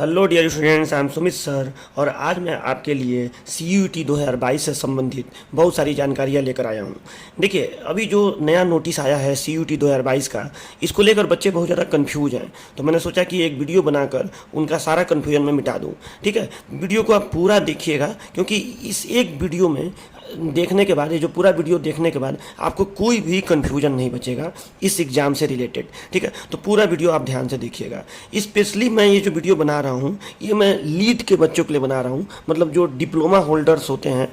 Hello dear students, I am Sumit sir और आज मैं आपके लिए CUET 2022 से संबंधित बहुत सारी जानकारियाँ लेकर आया हूँ। देखिए, अभी जो नया नोटिस आया है CUET 2022 का, इसको लेकर बच्चे बहुत ज़्यादा कंफ्यूज हैं। तो मैंने सोचा कि एक वीडियो बनाकर उनका सारा कन्फ्यूजन मैं मिटा दूँ। ठीक है, वीडियो को आप पूरा देखिएगा क्योंकि इस एक वीडियो में देखने के बाद, ये जो पूरा वीडियो देखने के बाद आपको कोई भी कन्फ्यूजन नहीं बचेगा इस एग्ज़ाम से रिलेटेड। ठीक है, तो पूरा वीडियो आप ध्यान से देखिएगा। स्पेशली मैं ये जो वीडियो बना रहा हूँ ये मैं लीड के बच्चों के लिए बना रहा हूँ, मतलब जो डिप्लोमा होल्डर्स होते हैं,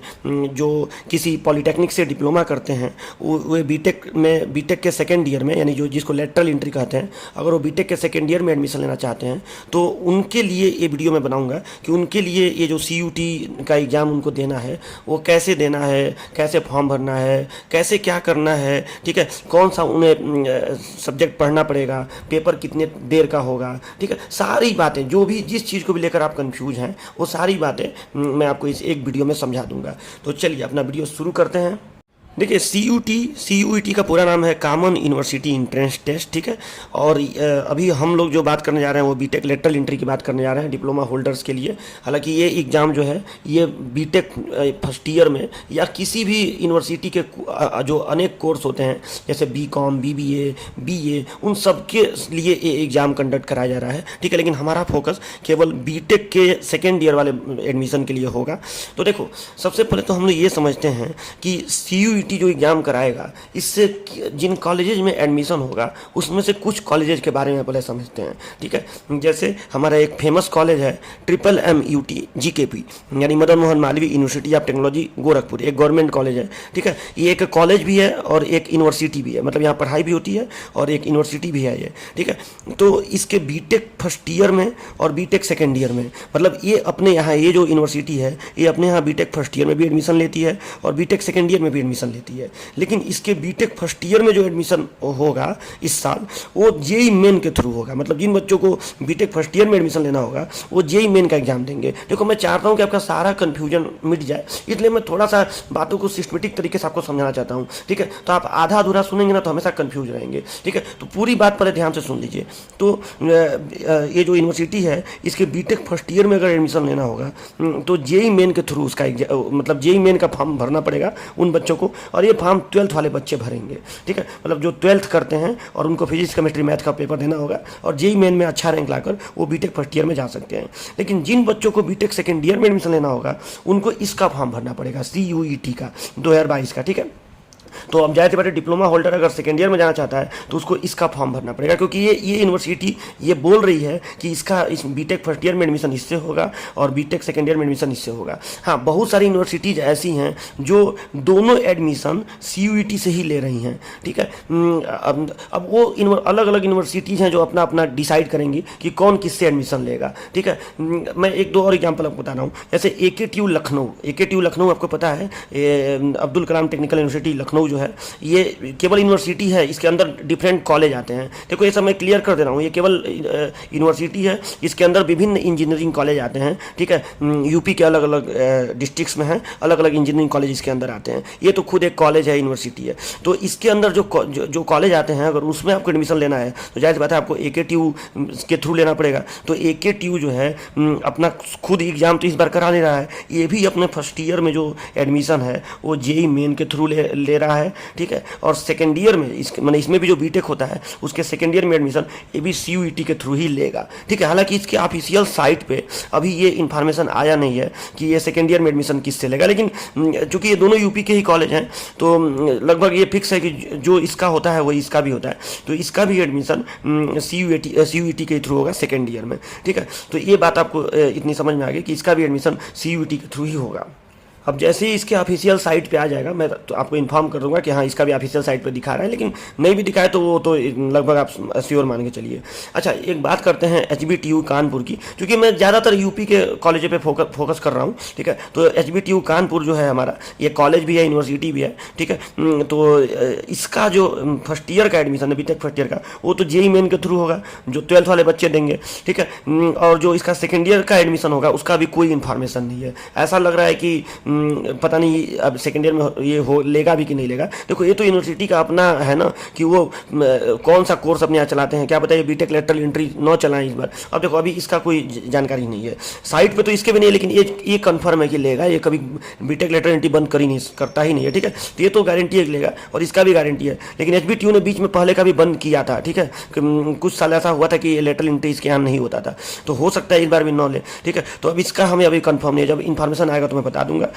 जो किसी पॉलीटेक्निक से डिप्लोमा करते हैं, वो बीटेक के सेकेंड ईयर में, यानी जो जिसको लेटरल एंट्री कहते हैं, अगर वो बीटेक के सेकेंड ईयर में एडमिशन लेना चाहते हैं तो उनके लिए ये वीडियो मैं बनाऊँगा कि उनके लिए ये जो CUET का एग्ज़ाम उनको देना है वो कैसे देना है, कैसे फॉर्म भरना है, कैसे क्या करना है। ठीक है, कौन सा उन्हें सब्जेक्ट पढ़ना पड़ेगा, पेपर कितने देर का होगा। ठीक है, सारी बातें, जो भी जिस चीज़ को भी लेकर आप कंफ्यूज हैं वो सारी बातें मैं आपको इस एक वीडियो में समझा दूंगा। तो चलिए अपना वीडियो शुरू करते हैं। देखिए, CUET का पूरा नाम है कॉमन यूनिवर्सिटी एंट्रेंस टेस्ट। ठीक है, और अभी हम लोग जो बात करने जा रहे हैं वो बीटेक लेटरल एंट्री की बात करने जा रहे हैं डिप्लोमा होल्डर्स के लिए। हालांकि ये एग्ज़ाम जो है ये बीटेक फर्स्ट ईयर में या किसी भी यूनिवर्सिटी के जो अनेक कोर्स होते हैं जैसे BCom, BBA, BA, उन सब के लिए ये एग्ज़ाम कंडक्ट कराया जा रहा है। ठीक है, लेकिन हमारा फोकस केवल बीटेक के सेकेंड ईयर वाले एडमिशन के लिए होगा। तो देखो, सबसे पहले तो हम लोग ये समझते हैं कि CUET जो एग्ज़ाम कराएगा इससे जिन कॉलेजेज में एडमिशन होगा उसमें से कुछ कॉलेजेज के बारे में पहले समझते हैं। ठीक है, जैसे हमारा एक फेमस कॉलेज है MMUT GKP, यानी Madan Mohan Malviya university of technology Gorakhpur, एक गवर्नमेंट कॉलेज है। ठीक है, ये एक कॉलेज भी है और एक यूनिवर्सिटी भी है, मतलब यहाँ पढ़ाई भी होती है और एक यूनिवर्सिटी भी है ये। ठीक है, तो इसके बीटेक फर्स्ट ईयर में और बीटेक सेकेंड ईयर में, मतलब ये अपने यहाँ ये जो यूनिवर्सिटी है ये अपने यहाँ बीटेक फर्स्ट ईयर में भी एडमिशन लेती है और बीटेक सेकेंड ईयर में भी एडमिशन लेती है। लेकिन इसके बीटेक फर्स्ट ईयर में जो एडमिशन होगा इस साल वो JEE मेन के थ्रू होगा। मतलब जिन बच्चों को बीटेक फर्स्ट ईयर में एडमिशन लेना होगा वो JEE मेन का एग्जाम देंगे। देखो, मैं चाहता हूं कि आपका सारा कंफ्यूजन मिट जाए, इसलिए मैं थोड़ा सा बातों को सिस्टमेटिक तरीके से आपको समझाना चाहता हूं। ठीक है, तो आप आधा अधूरा सुनेंगे ना तो हमेशा कंफ्यूज रहेंगे। ठीक है, तो पूरी बात पहले ध्यान से सुन लीजिए। तो ये जो यूनिवर्सिटी है इसके बीटेक फर्स्ट ईयर में अगर एडमिशन लेना होगा तो JEE मेन के थ्रू उसका मतलब JEE मेन का फॉर्म भरना पड़ेगा उन बच्चों को, और ये फॉर्म 12th वाले बच्चे भरेंगे। ठीक है, मतलब जो 12th करते हैं और उनको फिजिक्स केमिस्ट्री मैथ का पेपर देना होगा और JEE मेन में अच्छा रैंक लाकर वो बीटेक फर्स्ट ईयर में जा सकते हैं। लेकिन जिन बच्चों को बीटेक सेकेंड ईयर में एडमिशन लेना होगा उनको इसका फॉर्म भरना पड़ेगा, CUET का 2022 का। ठीक है, तो अब जाहिर सी बात है डिप्लोमा होल्डर अगर सेकेंड ईयर में जाना चाहता है तो उसको इसका फॉर्म भरना पड़ेगा, क्योंकि ये यूनिवर्सिटी ये बोल रही है कि इस बीटेक फर्स्ट ईयर में एडमिशन इससे होगा और बीटेक सेकेंड ईयर में एडमिशन इससे होगा। हाँ, बहुत सारी यूनिवर्सिटीज़ ऐसी हैं जो दोनों एडमिशन CUET से ही ले रही हैं। ठीक है, अब वो अलग अलग यूनिवर्सिटीज़ हैं जो अपना अपना डिसाइड करेंगी कि कौन किससे एडमिशन लेगा। ठीक है, मैं एक दो और एग्जाम्पल आपको बता रहा हूँ। जैसे AKTU लखनऊ आपको पता है, अब्दुल कलाम टेक्निकल यूनिवर्सिटी लखनऊ जो है ये केवल यूनिवर्सिटी है, इसके अंदर डिफरेंट कॉलेज आते हैं। देखो, ये सब मैं क्लियर कर दे रहा हूँ, ये केवल यूनिवर्सिटी है, इसके अंदर विभिन्न इंजीनियरिंग कॉलेज आते हैं। ठीक है, यूपी के अलग अलग डिस्ट्रिक्ट्स में हैं, अलग अलग इंजीनियरिंग कॉलेज इसके अंदर आते हैं। ये तो खुद एक कॉलेज है, यूनिवर्सिटी है। तो इसके अंदर जो कॉलेज आते हैं अगर उसमें आपको एडमिशन लेना है तो जाहिर बात है आपको AKTU के थ्रू लेना पड़ेगा। तो AKTU जो है अपना खुद एग्जाम तो इस बार करा नहीं रहा है, ये भी अपने फर्स्ट ईयर में जो एडमिशन है वो JEE मेन के थ्रू ले रहा है। ठीक है, और सेकेंड ईयर में इसमें भी जो बीटेक होता है उसके सेकेंड ईयर में एडमिशन ये भी CUET के थ्रू ही लेगा। ठीक है, हालांकि इसके ऑफिशियल साइट पे अभी ये इन्फॉर्मेशन आया नहीं है कि ये सेकेंड ईयर में एडमिशन किससे लेगा, लेकिन चूंकि ये दोनों यूपी के ही कॉलेज हैं तो लगभग ये फिक्स है कि जो इसका होता है वही इसका भी होता है। तो इसका भी एडमिशन CUET के थ्रू होगा सेकेंड ईयर में। ठीक है, तो ये बात आपको इतनी समझ में आ गई कि इसका भी एडमिशन CUET के थ्रू ही होगा। अब जैसे ही इसके ऑफिशियल साइट पे आ जाएगा मैं तो आपको इन्फॉर्म कर दूंगा कि हाँ इसका भी ऑफिशियल साइट पे दिखा रहा है, लेकिन नहीं भी दिखाए तो वो तो लगभग आप श्योर मान के चलिए। अच्छा, एक बात करते हैं HBTU कानपुर की, क्योंकि मैं ज़्यादातर यूपी के कॉलेजों पे फोकस कर रहा हूँ। ठीक है, तो HBTU कानपुर जो है हमारा ये कॉलेज भी है, यूनिवर्सिटी भी है। ठीक है, तो इसका जो फर्स्ट ईयर का एडमिशन है बीटेक फर्स्ट ईयर का वो तो JEE मेन के थ्रू होगा, जो 12th वाले बच्चे देंगे। ठीक है, और जो इसका सेकेंड ईयर का एडमिशन होगा उसका भी कोई इन्फॉर्मेशन नहीं है। ऐसा लग रहा है कि पता नहीं अब सेकेंड ईयर में ये हो लेगा भी कि नहीं लेगा। देखो ये तो यूनिवर्सिटी का अपना है ना कि वो कौन सा कोर्स अपने यहाँ चलाते हैं, क्या बताइए बीटेक लेटरल एंट्री न चलाएं इस बार। अब देखो अभी इसका कोई जानकारी नहीं है, साइट पे तो इसके भी नहीं है, लेकिन ये कंफर्म है कि लेगा, ये कभी बीटेक लेटरल एंट्री बंद कर ही नहीं करता ही नहीं है, ठीक है। तो ये तो गारंटी है कि लेगा और इसका भी गारंटी है। लेकिन एचबीटीयू ने बीच में पहले का भी बंद किया था, ठीक है, कुछ साल ऐसा हुआ था कि ये लेटरल एंट्री इसके यहाँ नहीं होता था, तो हो सकता है इस बार भी न ले, ठीक है। तो अब इसका हमें अभी कंफर्म नहीं है, जब इन्फॉर्मेशन आएगा तो मैं बता दूंगा।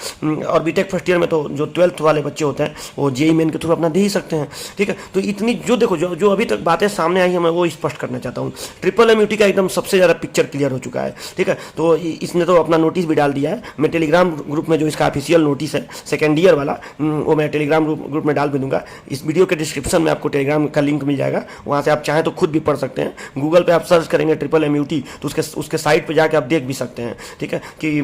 और बीटेक फर्स्ट ईयर में तो जो 12th वाले बच्चे होते हैं वो जेईई मेन के थ्रू अपना दे ही सकते हैं, ठीक है। तो इतनी जो देखो जो अभी तक बातें सामने आई है मैं वो स्पष्ट करना चाहता हूँ। ट्रिपल एमयूटी का एकदम सबसे ज़्यादा पिक्चर क्लियर हो चुका है, ठीक है। तो इसने तो अपना नोटिस भी डाल दिया है, मैं टेलीग्राम ग्रुप में जो इसका ऑफिशियल नोटिस है सेकेंड ईयर वाला वो मैं टेलीग्राम ग्रुप में डाल भी दूंगा। इस वीडियो के डिस्क्रिप्शन में आपको टेलीग्राम का लिंक मिल जाएगा, वहाँ से आप चाहें तो खुद भी पढ़ सकते हैं। गूगल पे आप सर्च करेंगे ट्रिपल एमयूटी तो उसके साइट पे जाके आप देख भी सकते हैं, ठीक है, कि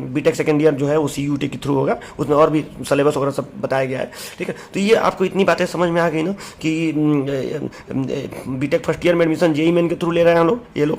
बीटेक सेकेंड ईयर जो है वो सीयूटी के थ्रू होगा, उसमें और भी सिलेबस वगैरह सब बताया गया है, ठीक है। तो ये आपको इतनी बातें समझ में आ गई ना कि बीटेक फर्स्ट ईयर में एडमिशन जेईई मेन के थ्रू ले रहे हैं हम लोग, ये लोग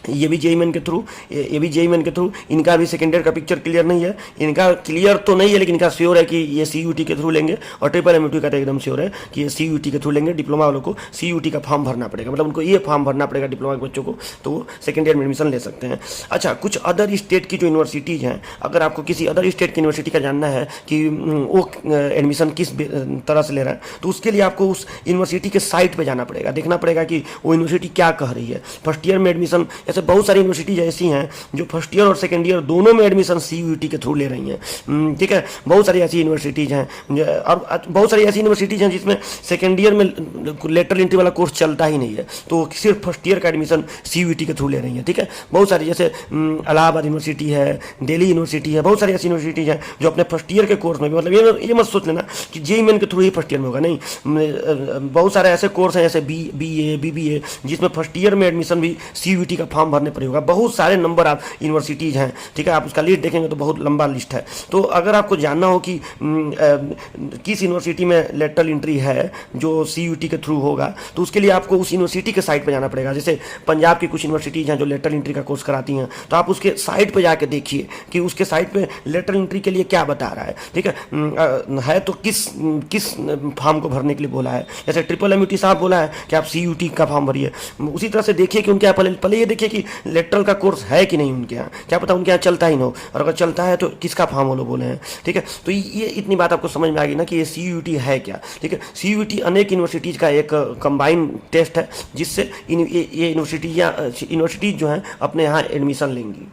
ये भी जेईई मेन के थ्रू, ये भी जेईई मेन के थ्रू। इनका भी सेकेंड ईयर का पिक्चर क्लियर नहीं है, इनका क्लियर तो नहीं है लेकिन इनका श्योर है कि ये सीयूटी के थ्रू लेंगे। और ट्रिपल एमयूटी का तो एकदम श्योर है कि ये सीयूटी के थ्रू लेंगे। डिप्लोमा वालों को सीयूटी का फॉर्म भरना पड़ेगा, मतलब उनको ये फॉर्म भरना पड़ेगा डिप्लोमा के बच्चों को, तो वो सेकेंड ईयर में एडमिशन ले सकते हैं। अच्छा, कुछ अदर स्टेट की जो यूनिवर्सिटीज़ हैं, अगर आपको किसी अदर स्टेट की यूनिवर्सिटी का जानना है कि वो एडमिशन किस तरह से ले रहा है, तो उसके लिए आपको उस यूनिवर्सिटी के साइट पर जाना पड़ेगा, देखना पड़ेगा कि वो यूनिवर्सिटी क्या कह रही है। फर्स्ट ईयर में एडमिशन, ऐसे बहुत सारी यूनिवर्सिटी ऐसी हैं जो फर्स्ट ईयर और सेकंड ईयर दोनों में एडमिशन सीयूटी के थ्रू ले रही हैं, ठीक है। बहुत सारी ऐसी यूनिवर्सिटीज हैं और बहुत सारी ऐसी यूनिवर्सिटीज हैं जिसमें सेकंड ईयर में लेटरल एंट्री वाला कोर्स चलता ही नहीं है, तो सिर्फ फर्स्ट ईयर का एडमिशन सीयूटी के थ्रू ले रही हैं, ठीक है। बहुत सारी जैसे इलाहाबाद यूनिवर्सिटी है, दिल्ली यूनिवर्सिटी है, बहुत सारी ऐसी यूनिवर्सिटीज हैं जो अपने फर्स्ट ईयर के कोर्स में भी, मतलब ये मत सोच लेना कि जेईई मेन के थ्रू ही फर्स्ट ईयर में होगा, नहीं। बहुत सारे ऐसे कोर्स हैं जैसे बीए बीबीए जिसमें फर्स्ट ईयर में एडमिशन भी सीयूटी का फॉर्म भरने पर होगा। बहुत सारे नंबर आप यूनिवर्सिटीज़ हैं, ठीक है, आप उसका लिस्ट देखेंगे तो बहुत लंबा लिस्ट है। तो अगर आपको जानना हो कि किस यूनिवर्सिटी में लेटरल एंट्री है जो सीयूटी के थ्रू होगा, तो उसके लिए आपको उस यूनिवर्सिटी के साइट पर जाना पड़ेगा। जैसे पंजाब की कुछ यूनिवर्सिटीज़ हैं जो लेटरल एंट्री का कोर्स कराती हैं, तो आप उसके साइट पर जाके देखिए कि उसके साइट पर लेटरल एंट्री के लिए क्या बता रहा है, ठीक है तो किस फॉर्म को भरने के लिए बोला है। जैसे ट्रिपल एमयूटी साहब बोला है कि आप सीयूटी का फॉर्म भरिए, उसी तरह से देखिए कि उनके यहाँ पहले ये देखिए कि लेटरल का कोर्स है कि नहीं उनके यहाँ, क्या पता उनके यहाँ चलता ही ना हो, और अगर चलता है तो किसका फॉर्म वो लोग बोले हैं, ठीक है। तो ये इतनी बात आपको समझ में आ गई ना कि ये सीयूटी है क्या, ठीक है। सीयूटी अनेक यूनिवर्सिटीज़ का एक कंबाइन टेस्ट है जिससे ये यूनिवर्सिटीज़ जो हैं अपने यहाँ एडमिशन लेंगी।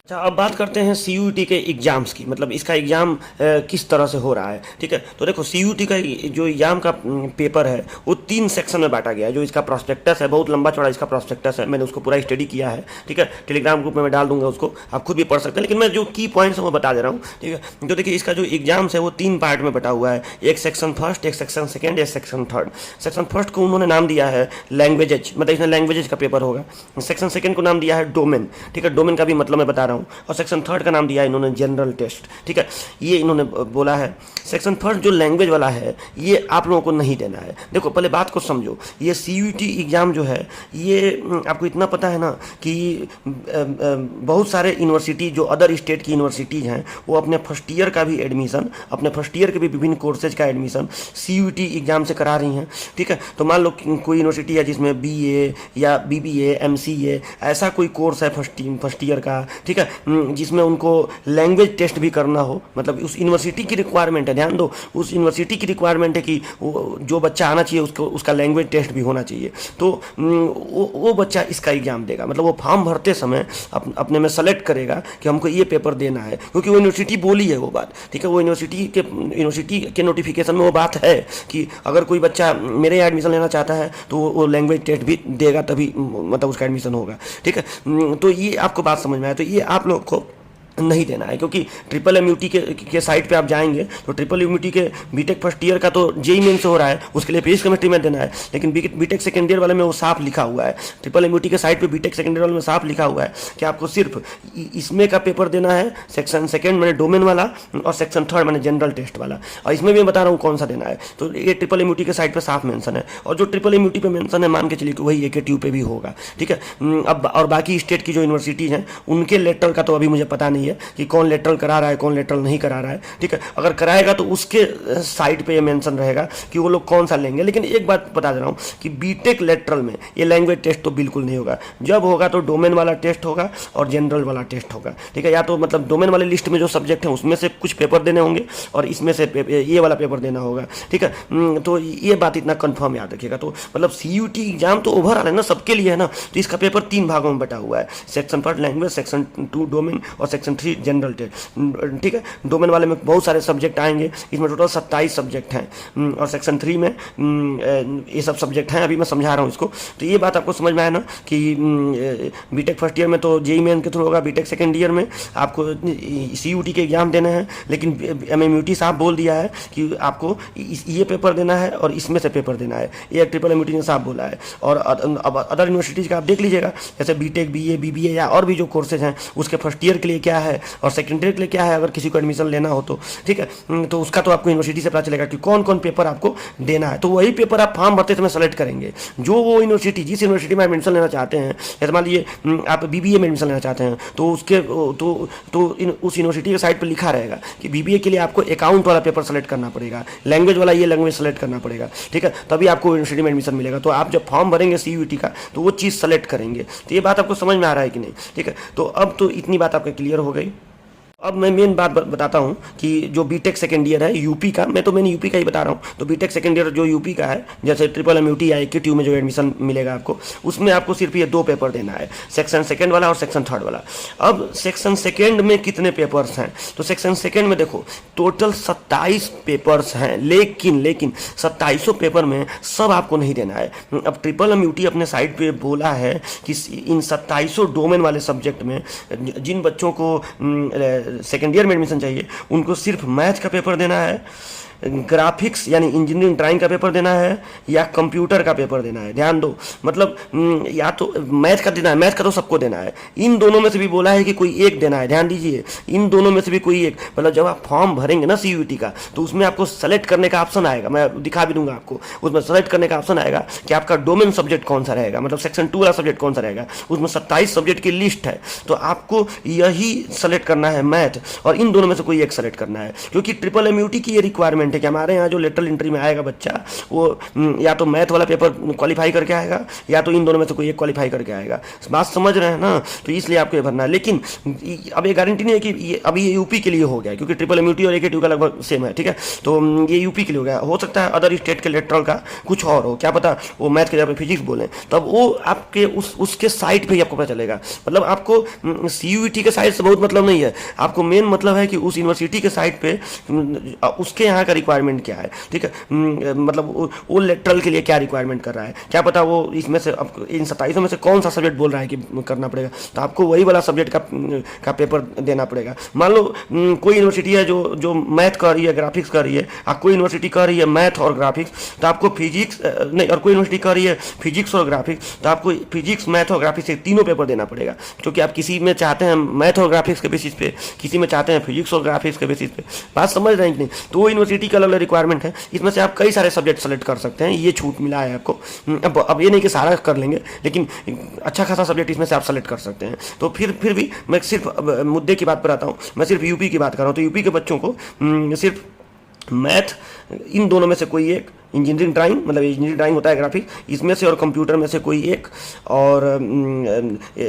अच्छा, अब बात करते हैं सीयूटी के एग्ज़ाम्स की, मतलब इसका एग्ज़ाम किस तरह से हो रहा है, ठीक है। तो देखो सीयूटी का जो एग्ज़ाम का पेपर है वो 3 सेक्शन में बांटा गया है। जो इसका प्रॉस्पेक्टस है, बहुत लंबा चौड़ा इसका प्रॉस्पेक्टस है, मैंने उसको पूरा स्टडी किया है, ठीक है। टेलीग्राम ग्रुप में मैं डाल दूंगा उसको, आप खुद भी पढ़ सकते हैं, लेकिन मैं जो की पॉइंट्स हैं वो बता दे रहा हूँ, ठीक है। तो देखिए इसका जो एग्ज़ाम्स है वो 3 पार्ट में बटा हुआ है, एक सेक्शन फर्स्ट, एक सेक्शन सेकेंड, एक सेक्शन थर्ड। सेक्शन फर्स्ट को उन्होंने नाम दिया है लैंग्वेजेज, मतलब इसमें लैंग्वेजेज का पेपर होगा। सेक्शन सेकेंड को नाम दिया है डोमेन, ठीक है, डोमेन का भी मतलब मैं बता रहा हूँ। और सेक्शन थर्ड का नाम दिया है इन्होंने जनरल टेस्ट, ठीक है। ये इन्होंने बोला है सेक्शन फर्स्ट जो लैंग्वेज वाला है ये आप लोगों को नहीं देना है। देखो पहले बात को समझो, ये सीयूटी एग्ज़ाम जो है ये आपको इतना पता है ना कि बहुत सारे यूनिवर्सिटी जो अदर स्टेट की यूनिवर्सिटीज़ हैं वो अपने फर्स्ट ईयर का भी एडमिशन, अपने फर्स्ट ईयर के भी विभिन्न कोर्सेज का एडमिशन सीयूटी एग्ज़ाम से करा रही हैं, ठीक है। तो मान लो कोई यूनिवर्सिटी है जिसमें बीए या बीबीए एमसीए ऐसा कोई कोर्स है फर्स्ट ईयर का, ठीक है, जिसमें उनको लैंग्वेज टेस्ट भी करना हो, मतलब उस यूनिवर्सिटी की रिक्वायरमेंट है, ध्यान दो, उस यूनिवर्सिटी की रिक्वायरमेंट है कि जो बच्चा आना चाहिए उसका लैंग्वेज टेस्ट भी होना चाहिए। तो वो बच्चा इसका एग्ज़ाम देगा, मतलब वो फॉर्म भरते समय अपने में सेलेक्ट करेगा कि हमको ये पेपर देना है, क्योंकि वो यूनिवर्सिटी बोली है वो बात, ठीक है। वो यूनिवर्सिटी के नोटिफिकेशन में वो बात है कि अगर कोई बच्चा मेरे यहाँ एडमिशन लेना चाहता है तो वो लैंग्वेज टेस्ट भी देगा, तभी मतलब उसका एडमिशन होगा, ठीक है। तो ये आपको बात समझ में आया, तो ये आप लोग को नहीं देना है, क्योंकि ट्रिपल एमयूटी के साइट पे आप जाएंगे तो ट्रिपल एमयूटी के बीटेक फर्स्ट ईयर का तो जेईई मेन से हो रहा है, उसके लिए फिजिक्स केमिस्ट्री में देना है, लेकिन बीटेक सेकेंड ईयर वाले में वो साफ लिखा हुआ है, ट्रिपल एमयूटी के साइट पे बीटेक सेकेंड ईयर वाले में साफ लिखा हुआ है कि आपको सिर्फ इसमें का पेपर देना है, सेक्शन सेकेंड मैंने डोमेन वाला और सेक्शन थर्ड मैंने जनरल टेस्ट वाला, और इसमें भी मैं बता रहा हूँ कौन सा देना है। तो ये ट्रिपल एमयूटी के साइट पर साफ मेंशन है, और जो ट्रिपल एमयूटी पे मेंशन है मान के चलिए कि वही AKTU पे भी होगा, ठीक है। अब और बाकी स्टेट की जो यूनिवर्सिटीज़ हैं उनके लेटर का तो अभी मुझे पता नहीं है, है कि कौन लेटरल करा रहा है, कौन लेटरल नहीं करा रहा है, ठीक है। अगर कराएगा तो उसके साइट पे ये मेंशन रहेगा कि वो लोग कौन सा लेंगे। लेकिन एक बात बता दे रहा हूँ कि बीटेक लेटरल में ये लैंग्वेज टेस्ट तो बिल्कुल नहीं होगा। जब होगा तो डोमेन वाला टेस्ट होगा और जनरल वाला टेस्ट होगा, ठीक है। या तो मतलब डोमेन वाले लिस्ट में जो सब्जेक्ट है उसमें से कुछ पेपर देने होंगे और इसमें से ये वाला पेपर देना होगा, ठीक है। तो ये बात इतना कंफर्म याद रखिएगा। तो मतलब सीयूटी एग्जाम तो ओवरऑल है ना, सबके लिए है ना। तो इसका पेपर 3 भागों में बटा हुआ है, सेक्शन 1 लैंग्वेज, सेक्शन 2 डोमेन और सेक्शन 3 जनरल टेस्ट, ठीक है। डोमेन वाले में बहुत सारे सब्जेक्ट आएंगे, इसमें टोटल 27 सब्जेक्ट हैं और सेक्शन 3 में ये सब सब्जेक्ट हैं। अभी मैं समझा रहा हूँ इसको। तो ये बात आपको समझ में आया ना कि बीटेक फर्स्ट ईयर में तो जेई मेन के थ्रू होगा, बीटेक सेकेंड ईयर में आपको सीयूटी के एग्जाम देने हैं। लेकिन एमएमयूटी साहब बोल दिया है कि आपको ये पेपर देना है और इसमें से पेपर देना है, ये ट्रिपल एमयूटी ने साहब बोला है। और अब अदर यूनिवर्सिटीज़ का आप देख लीजिएगा, जैसे बीटेक, बीए, बीबीए या और भी जो कोर्सेज हैं उसके फर्स्ट ईयर के लिए क्या है और सेकेंड ईयर के लिए क्या है, अगर किसी को एडमिशन लेना हो तो, ठीक है। तो उसका तो आपको यूनिवर्सिटी से पता चलेगा कि कौन कौन पेपर आपको देना है। तो वही पेपर आप फॉर्म भरते समय सेलेक्ट करेंगे। जो वो यूनिवर्सिटी, जिस यूनिवर्सिटी में एडमिशन लेना चाहते हैं, जैसे मान लीजिए आप बीबीए में एडमिशन लेना चाहते हैं तो उसके उस यूनिवर्सिटी के साइट पर लिखा रहेगा कि बीबीए के लिए आपको अकाउंट वाला पेपर सेलेक्ट करना पड़ेगा, लैंग्वेज वाला ये लैंग्वेज सेलेक्ट करना पड़ेगा, ठीक है। तभी आपको यूनिवर्सिटी में एडमिशन मिलेगा। तो आप जब फॉर्म भरेंगे सीयूटी का तो वो चीज़ सेलेक्ट करेंगे। तो ये बात आपको समझ में आ रहा है कि नहीं, ठीक है। तो अब तो इतनी बात आपका क्लियर हो गई। अब मैं मेन बात बताता हूँ कि जो बीटेक सेकेंड ईयर है यूपी का, मैंने यूपी का ही बता रहा हूँ। तो बीटेक सेकेंड ईयर जो यूपी का है, जैसे ट्रिपल एमयूटी या एकेटीयू में जो एडमिशन मिलेगा आपको, उसमें आपको सिर्फ ये 2 पेपर देना है, सेक्शन सेकेंड वाला और सेक्शन थर्ड वाला। अब सेक्शन सेकेंड में कितने पेपर्स हैं, तो सेक्शन सेकेंड में देखो टोटल 27 पेपर्स हैं। लेकिन 2700 पेपर में सब आपको नहीं देना है। अब ट्रिपल एमयूटी अपने साइट पे बोला है कि इन 2700 डोमेन वाले सब्जेक्ट में जिन बच्चों को सेकेंड ईयर में एडमिशन चाहिए उनको सिर्फ मैथ का पेपर देना है, ग्राफिक्स यानी इंजीनियरिंग ड्राइंग का पेपर देना है या कंप्यूटर का पेपर देना है। ध्यान दो, मतलब या तो मैथ का देना है, मैथ का तो सबको देना है। इन दोनों में से भी बोला है कि कोई एक देना है। ध्यान दीजिए, इन दोनों में से भी कोई एक। मतलब जब आप फॉर्म भरेंगे ना सीयूटी का तो उसमें आपको सेलेक्ट करने का ऑप्शन आएगा, मैं दिखा भी दूंगा आपको। उसमें सेलेक्ट करने का ऑप्शन आएगा कि आपका डोमेन सब्जेक्ट कौन सा रहेगा, मतलब सेक्शन 2 वाला सब्जेक्ट कौन सा रहेगा। उसमें 27 सब्जेक्ट की लिस्ट है, तो आपको यही सेलेक्ट करना है मैथ, और इन दोनों में से कोई एक सेलेक्ट करना है। क्योंकि ट्रिपल एमयूटी की ये रिक्वायरमेंट है कि हमारे यहाँ जो लेटरल एंट्री में आएगा बच्चा, वो या तो मैथ वाला पेपर क्वालिफाई करके आएगा या तो इन दोनों में से कोई एक क्वालिफाई करके आएगा। बात समझ रहे हैं ना। तो इसलिए आपको ये भरना है। लेकिन अब ये गारंटी नहीं है कि अभी ये यूपी के लिए हो गया, क्योंकि ट्रिपल एमयूटी और एकेटीयू का लगभग सेम है, ठीक है। तो ये यूपी के लिए हो गया। हो सकता है अदर स्टेट के लेटरल का कुछ और हो, क्या पता वो मैथ के जगह पे फिजिक्स बोलें, तब वो आपके उसके साइट पर ही आपको पता चलेगा। मतलब आपको सीयूईटी के साइट से बहुत मतलब नहीं है, आपको मेन मतलब है कि उस यूनिवर्सिटी के साइट पे उसके यहाँ का रिक्वायरमेंट क्या है, ठीक है। मतलब वो लेटरल के लिए क्या रिक्वायरमेंट कर रहा है, क्या पता वो इसमें से इन 27 में से कौन सा सब्जेक्ट बोल रहा है कि करना पड़ेगा, तो आपको वही वाला सब्जेक्ट का पेपर देना पड़ेगा। मान लो कोई यूनिवर्सिटी है जो मैथ कर रही है, ग्राफिक्स कर रही है, कोई यूनिवर्सिटी कर रही है मैथ और ग्राफिक्स, तो आपको फिजिक्स नहीं, और कोई यूनिवर्सिटी कर रही है फिजिक्स और ग्राफिक्स, तो आपको फिजिक्स, मैथ और ग्राफिक्स से तीनों पेपर देना पड़ेगा। क्योंकि आप किसी में चाहते हैं मैथ और ग्राफिक्स के बेसिस पे, किसी में चाहते हैं फिजिक्स और ग्राफिक्स के बेसिस पे। बात समझ रहे हैं कि नहीं। तो वो यूनिवर्सिटी का अलग रिक्वायरमेंट है, इसमें से आप कई सारे सब्जेक्ट सेलेक्ट कर सकते हैं। ये छूट मिला है आपको। अब ये नहीं कि सारा कर लेंगे, लेकिन अच्छा खासा सब्जेक्ट इसमें से आप सेलेक्ट कर सकते हैं। तो फिर भी मैं सिर्फ मुद्दे की बात पर आता हूँ, मैं सिर्फ यूपी की बात कर रहा हूँ। तो यूपी के बच्चों को सिर्फ मैथ, इन दोनों में से कोई एक, इंजीनियरिंग ड्राइंग, मतलब इंजीनियरिंग ड्राइंग होता है ग्राफिक, इसमें से, और कंप्यूटर में से कोई एक, और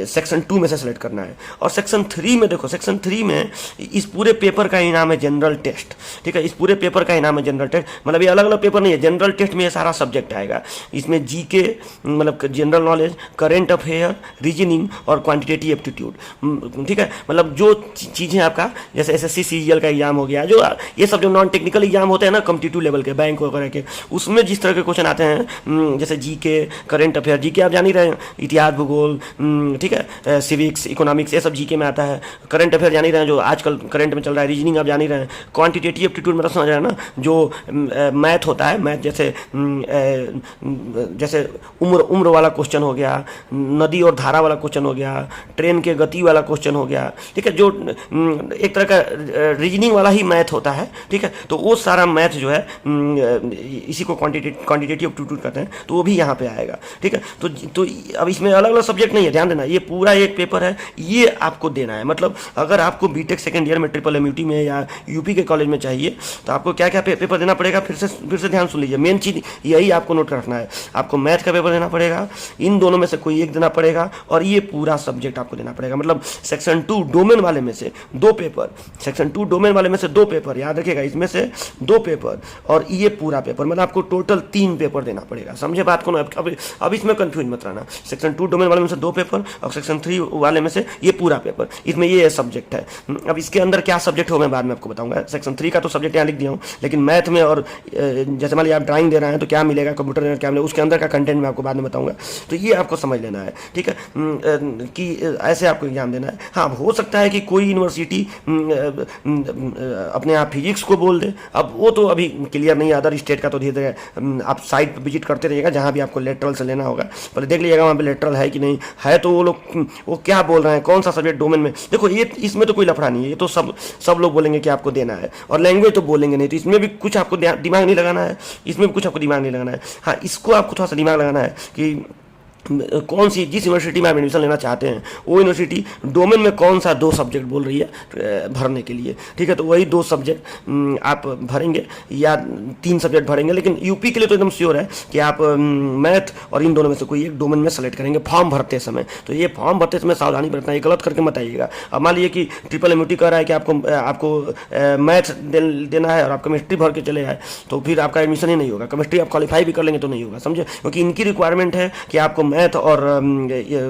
सेक्शन 2 में से सेलेक्ट करना है। और सेक्शन 3 में देखो, सेक्शन 3 में इस पूरे पेपर का इनाम है जनरल टेस्ट, ठीक है। इस पूरे पेपर का इनाम है जनरल टेस्ट, मतलब ये अलग अलग पेपर नहीं है, जनरल टेस्ट में ये सारा सब्जेक्ट आएगा। इसमें जीके, मतलब general knowledge, current affair, reasoning और क्वान्टिटेटिव एप्टीट्यूड, ठीक है। मतलब जो चीज़ें आपका जैसे एसएससी सीजीएल का एग्जाम हो गया, जो ये सब जो नॉन टेक्निकल एग्जाम होते हैं ना कॉम्पिटिटिव लेवल के, बैंक वगैरह के, उसमें जिस तरह के क्वेश्चन आते हैं, जैसे जीके, करंट अफेयर, जीके आप जान ही रहे हैं, इतिहास, भूगोल, ठीक है, सिविक्स, इकोनॉमिक्स, ये सब जीके में आता है। करंट अफेयर जान ही रहे हैं, जो आजकल करंट में चल रहा है। रीजनिंग आप जान ही रहे हैं। क्वांटिटेटिव एप्टीट्यूड मतलब समझ रहे हैं ना, जो मैथ होता है, मैथ जैसे उम्र वाला क्वेश्चन हो गया, नदी और धारा वाला क्वेश्चन हो गया, ट्रेन के गति वाला क्वेश्चन हो गया, ठीक है, जो एक तरह का रीजनिंग वाला ही मैथ होता है, ठीक है। तो वो सारा मैथ जो है इसी को क्वांटिटेटिव एप्टीट्यूड कहते हैं, तो वो भी यहाँ पे आएगा। ठीक है, तो अब इसमें अलग अलग सब्जेक्ट नहीं है, ध्यान देना, ये पूरा एक पेपर है, ये आपको देना है। मतलब अगर आपको बीटेक सेकेंड ईयर में ट्रिपल एमयूटी में या यूपी के कॉलेज में चाहिए तो आपको क्या क्या पेपर देना पड़ेगा, फिर से ध्यान सुन लीजिए, मेन चीज़ यही आपको नोट रखना है। आपको मैथ का पेपर देना पड़ेगा, इन दोनों में से कोई एक देना पड़ेगा, और ये पूरा सब्जेक्ट आपको देना पड़ेगा। मतलब सेक्शन 2 डोमेन वाले में से 2 पेपर, सेक्शन 2 डोमेन वाले में से 2 पेपर, याद रखिएगा, इसमें से 2 पेपर और ये पूरा पेपर, मतलब आपको टोटल 3 पेपर देना पड़ेगा। समझे बात को ना? अब इसमें कंफ्यूज मत रहना। सेक्शन 2 डोमेन वाले में से 2 पेपर और सेक्शन 3 वाले में से ये पूरा पेपर, इसमें ये सब्जेक्ट है। अब इसके अंदर क्या सब्जेक्ट हो मैं बाद में आपको बताऊंगा। सेक्शन 3 का तो सब्जेक्ट यहाँ लिख दिया हूँ, लेकिन मैथ में और जैसे मान लिया आप ड्राइंग दे रहे हैं तो क्या मिलेगा, कंप्यूटर में क्या मिलेगा, उसके अंदर का कंटेंट मैं आपको बाद में बताऊंगा। तो ये आपको समझ लेना है, ठीक है, कि ऐसे आपको एग्जाम देना है। हाँ, हो सकता है कि कोई यूनिवर्सिटी अपने आप फिजिक्स को बोल दे, अब वो तो अभी क्लियर नहीं है। अदर स्टेट का तो धीरे धीरे आप साइट पर विजिट करते रहिएगा, जहाँ भी आपको लेटरल से लेना होगा, पहले देख लीजिएगा वहाँ पे लेटरल है कि नहीं है, तो वो लोग वो क्या बोल रहे हैं, कौन सा सब्जेक्ट डोमेन में। देखो ये इसमें तो कोई लफड़ा नहीं है, ये तो सब लोग बोलेंगे कि आपको देना है, और लैंग्वेज तो बोलेंगे नहीं, तो इसमें भी कुछ आपको दिमाग नहीं लगाना है, इसमें भी कुछ आपको दिमाग नहीं लगाना है। हाँ, इसको आपको थोड़ा सा दिमाग लगाना है कि कौन सी, जिस यूनिवर्सिटी में आप एडमिशन लेना चाहते हैं वो यूनिवर्सिटी डोमेन में कौन सा 2 सब्जेक्ट बोल रही है भरने के लिए। ठीक है, तो वही 2 सब्जेक्ट आप भरेंगे या 3 सब्जेक्ट भरेंगे, लेकिन यूपी के लिए तो एकदम श्योर है कि आप मैथ और इन दोनों में से कोई एक डोमेन में सेलेक्ट करेंगे फॉर्म भरते समय। तो ये फॉर्म भरते समय सावधानी बरतना है, गलत करके मत आइएगा। अब मान लीजिए कि ट्रिपल एमयूटी कह रहा है कि आपको मैथ देना है और आप केमिस्ट्री भर के चले आए, तो फिर आपका एडमिशन ही नहीं होगा। केमिस्ट्री आप क्वालिफाई भी कर लेंगे तो नहीं होगा, समझे, क्योंकि इनकी रिक्वायरमेंट है कि आपको मैथ और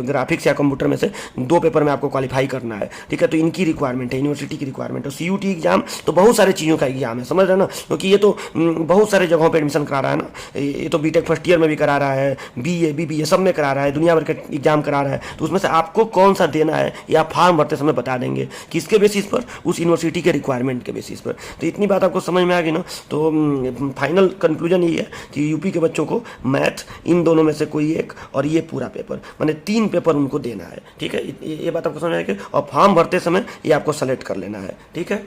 ग्राफिक्स या कंप्यूटर में से 2 पेपर में आपको क्वालिफाई करना है। ठीक है, तो इनकी रिक्वायरमेंट है, यूनिवर्सिटी की रिक्वायरमेंट है। सीयूटी एग्जाम तो बहुत सारे चीज़ों का एग्जाम है, समझ रहे ना, क्योंकि ये तो बहुत सारे जगहों पे एडमिशन करा रहा है ना। ये तो बीटेक फर्स्ट ईयर में भी करा रहा है, बीए बीबीए सब में करा रहा है, दुनिया भर के एग्जाम करा रहा है। तो उसमें से आपको कौन सा देना है या फॉर्म भरते समय बता देंगे, किसके बेसिस पर, उस यूनिवर्सिटी के रिक्वायरमेंट के बेसिस पर। तो इतनी बात आपको समझ में आ गई ना। तो फाइनल कंक्लूजन ये है कि यूपी के बच्चों को मैथ, इन दोनों में से कोई एक, और ये पूरा पेपर, माने 3 पेपर उनको देना है। ठीक है, ये बात आपको समझ आएगी, और फॉर्म भरते समय ये आपको सेलेक्ट कर लेना है। ठीक है,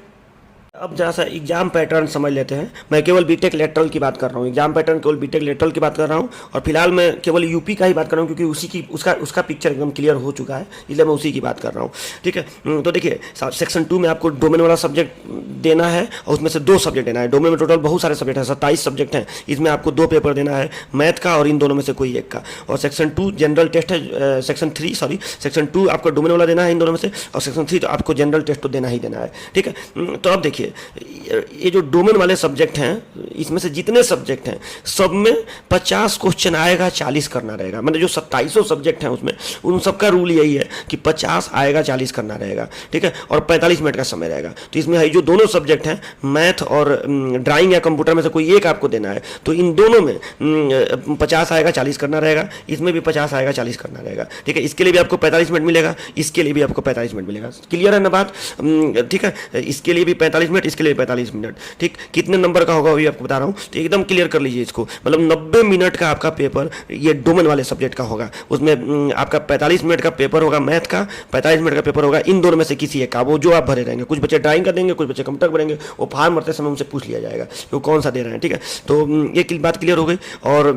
अब जहाँ सा एग्जाम पैटर्न समझ लेते हैं। मैं केवल बीटेक लेटरल की बात कर रहा हूँ, एग्जाम पैटर्न केवल बीटेक लेटरल की बात कर रहा हूँ, और फिलहाल मैं केवल यूपी का ही बात कर रहा हूँ, क्योंकि उसका पिक्चर एकदम क्लियर हो चुका है, इसलिए मैं उसी की बात कर रहा हूँ। ठीक है, तो देखिए सेक्शन 2 में आपको डोमेन वाला सब्जेक्ट देना है, और उसमें से 2 सब्जेक्ट देना है। डोमेन में टोटल बहुत सारे सब्जेक्ट हैं, 27 सब्जेक्ट हैं, इसमें आपको 2 पेपर देना है, मैथ का और इन दोनों में से कोई एक का। और सेक्शन 2 जनरल टेस्ट है, सेक्शन 2 आपको डोमेन वाला देना है इन दोनों में से, और सेक्शन 3 तो आपको जनरल टेस्ट तो देना ही देना है। ठीक है, तो अब देखिए ये जो डोमेन वाले सब्जेक्ट हैं, इसमें से जितने सब्जेक्ट हैं सब में 50 क्वेश्चन आएगा, 40 करना रहेगा। मतलब जो 2700 सब्जेक्ट हैं उसमें उन सबका रूल यही है कि 50 आएगा, 40 करना रहेगा। ठीक है, और 45 मिनट का समय रहेगा। तो इसमें है जो दोनों सब्जेक्ट हैं मैथ और ड्राइंग या कंप्यूटर में से कोई एक आपको देना है, तो इन दोनों में 50 आएगा, 40 करना रहेगा, इसमें भी 50 आएगा, 40 करना रहेगा। ठीक है, इसके लिए भी आपको 45 मिनट मिलेगा, इसके लिए भी आपको 45 मिनट मिलेगा। क्लियर है ना बात? ठीक है, इसके लिए भी 45 मिनट, इसके लिए 45 मिनट। ठीक, कितने नंबर का होगा अभी आपको बता रहा हूँ, तो एकदम क्लियर कर लीजिए इसको। मतलब 90 मिनट का आपका पेपर ये डोमेन वाले सब्जेक्ट का होगा। उसमें आपका 45 मिनट का पेपर होगा मैथ का, 45 मिनट का पेपर होगा इन दोनों में से किसी एक का, वो जो आप भरे रहेंगे। कुछ बच्चे ड्राइंग कर देंगे, कुछ बच्चे कंप्यूटर भरेंगे, वो फॉर्म भरते समय उनसे पूछ लिया जाएगा वो कौन सा दे रहे हैं। ठीक है, तो ये बात क्लियर हो गई। और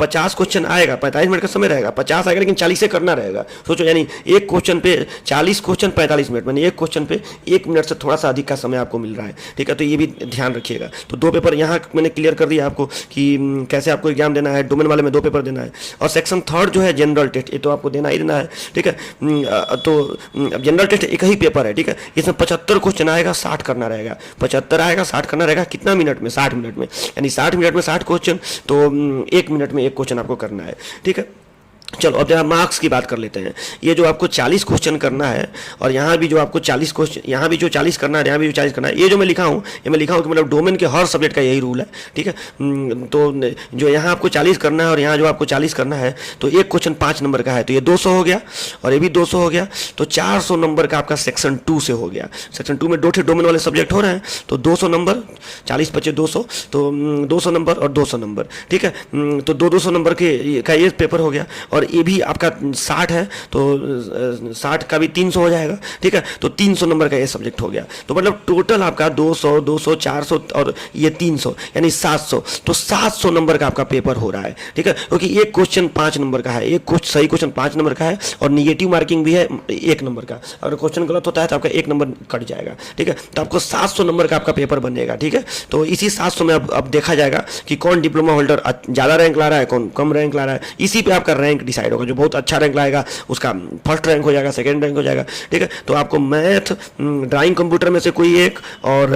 50 क्वेश्चन आएगा, 45 मिनट का समय रहेगा, 50 आएगा लेकिन 40 से करना रहेगा। सोचो, यानी एक क्वेश्चन पे 40 क्वेश्चन 45 मिनट, यानी एक क्वेश्चन पे 1 मिनट से थोड़ा सा अधिक का समय आपको मिल रहा है। ठीक है, तो ये भी ध्यान रखिएगा। तो 2 पेपर यहाँ मैंने क्लियर कर दिया आपको कि कैसे आपको एग्जाम देना है। डोमेन वाले में 2 पेपर देना है, और सेक्शन 3 जो है जनरल टेस्ट, ये तो आपको देना ही देना है। ठीक है, तो जनरल टेस्ट एक ही पेपर है। ठीक है, इसमें 75 क्वेश्चन आएगा, 60 करना रहेगा। 75 आएगा, 60 करना रहेगा, कितना मिनट में? 60 मिनट में, यानी 60 मिनट में 60 क्वेश्चन, तो 1 मिनट में 1 क्वेश्चन आपको करना है। ठीक है, चलो अब जरा मार्क्स की बात कर लेते हैं। ये जो आपको 40 क्वेश्चन करना है, और यहाँ भी जो आपको 40 क्वेश्चन, यहाँ भी जो 40 करना है, यहाँ भी जो 40 करना है, ये जो मैं लिखा हूँ, ये मैं लिखा हूँ कि मतलब डोमेन के हर सब्जेक्ट का यही रूल है। ठीक है, तो जो यहाँ आपको 40 करना है और यहाँ जो आपको 40 करना है, तो एक क्वेश्चन 5 नंबर का है, तो ये 200 हो गया, और ये भी 200 हो गया, तो 400 नंबर का आपका सेक्शन 2 से हो गया। सेक्शन 2 में 2 डोमेन वाले सब्जेक्ट हो रहे हैं, तो 200 नंबर, 40 × 25 200, तो 200 नंबर और 200 नंबर। ठीक है, तो 200 नंबर का ये पेपर हो गया। और और ये भी आपका 60 है तो 60 का भी 300 हो जाएगा, ठीक है। तो 300 नंबर का ये सब्जेक्ट हो गया। तो मतलब टोटल आपका 200, 200, 400 और ये 300 यानी 700। तो 700 नंबर का आपका पेपर हो रहा है, ठीक है। क्योंकि एक क्वेश्चन 5 नंबर का है, एक कुछ सही क्वेश्चन 5 नंबर का है और निगेटिव मार्किंग भी है 1 नंबर का। अगर क्वेश्चन गलत होता है तो आपका 1 नंबर कट जाएगा, ठीक है। तो आपको 700 नंबर का आपका पेपर बनेगा, ठीक है। तो इसी 700 में अब देखा जाएगा कि कौन डिप्लोमा होल्डर ज़्यादा रैंक ला रहा है, कौन कम रैंक ला रहा है। इसी पे आपका रैंक डिसाइड होगा। जो बहुत अच्छा रैंक लाएगा उसका फर्स्ट रैंक हो जाएगा, सेकंड रैंक हो जाएगा, ठीक है। तो आपको मैथ, ड्राइंग, कंप्यूटर में से कोई एक और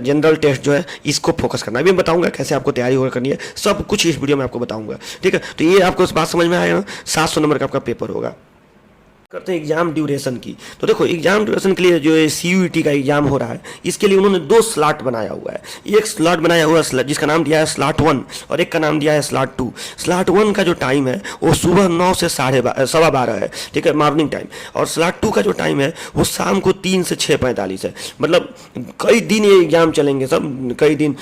जनरल टेस्ट जो है इसको फोकस करना है। अभी मैं बताऊंगा कैसे आपको तैयारी होकर करनी है, सब कुछ इस वीडियो में आपको बताऊंगा, ठीक है। तो ये आपको इस बात समझ में आएगा ना, 700 नंबर का आपका पेपर होगा। करते हैं एग्जाम ड्यूरेशन की। तो देखो एग्जाम ड्यूरेशन के लिए जो CUET का एग्जाम हो रहा है इसके लिए उन्होंने 2 स्लॉट बनाया हुआ है। एक स्लॉट बनाया हुआ है जिसका नाम दिया है स्लॉट 1 और एक का नाम दिया है स्लॉट 2। स्लॉट 1 का जो टाइम है वो सुबह 9 से 12:15 है, ठीक है, मॉर्निंग टाइम। और स्लॉट 2 का जो टाइम है वो शाम को 3 से 6:45 है। मतलब कई दिन ये एग्जाम चलेंगे सब, कई दिन,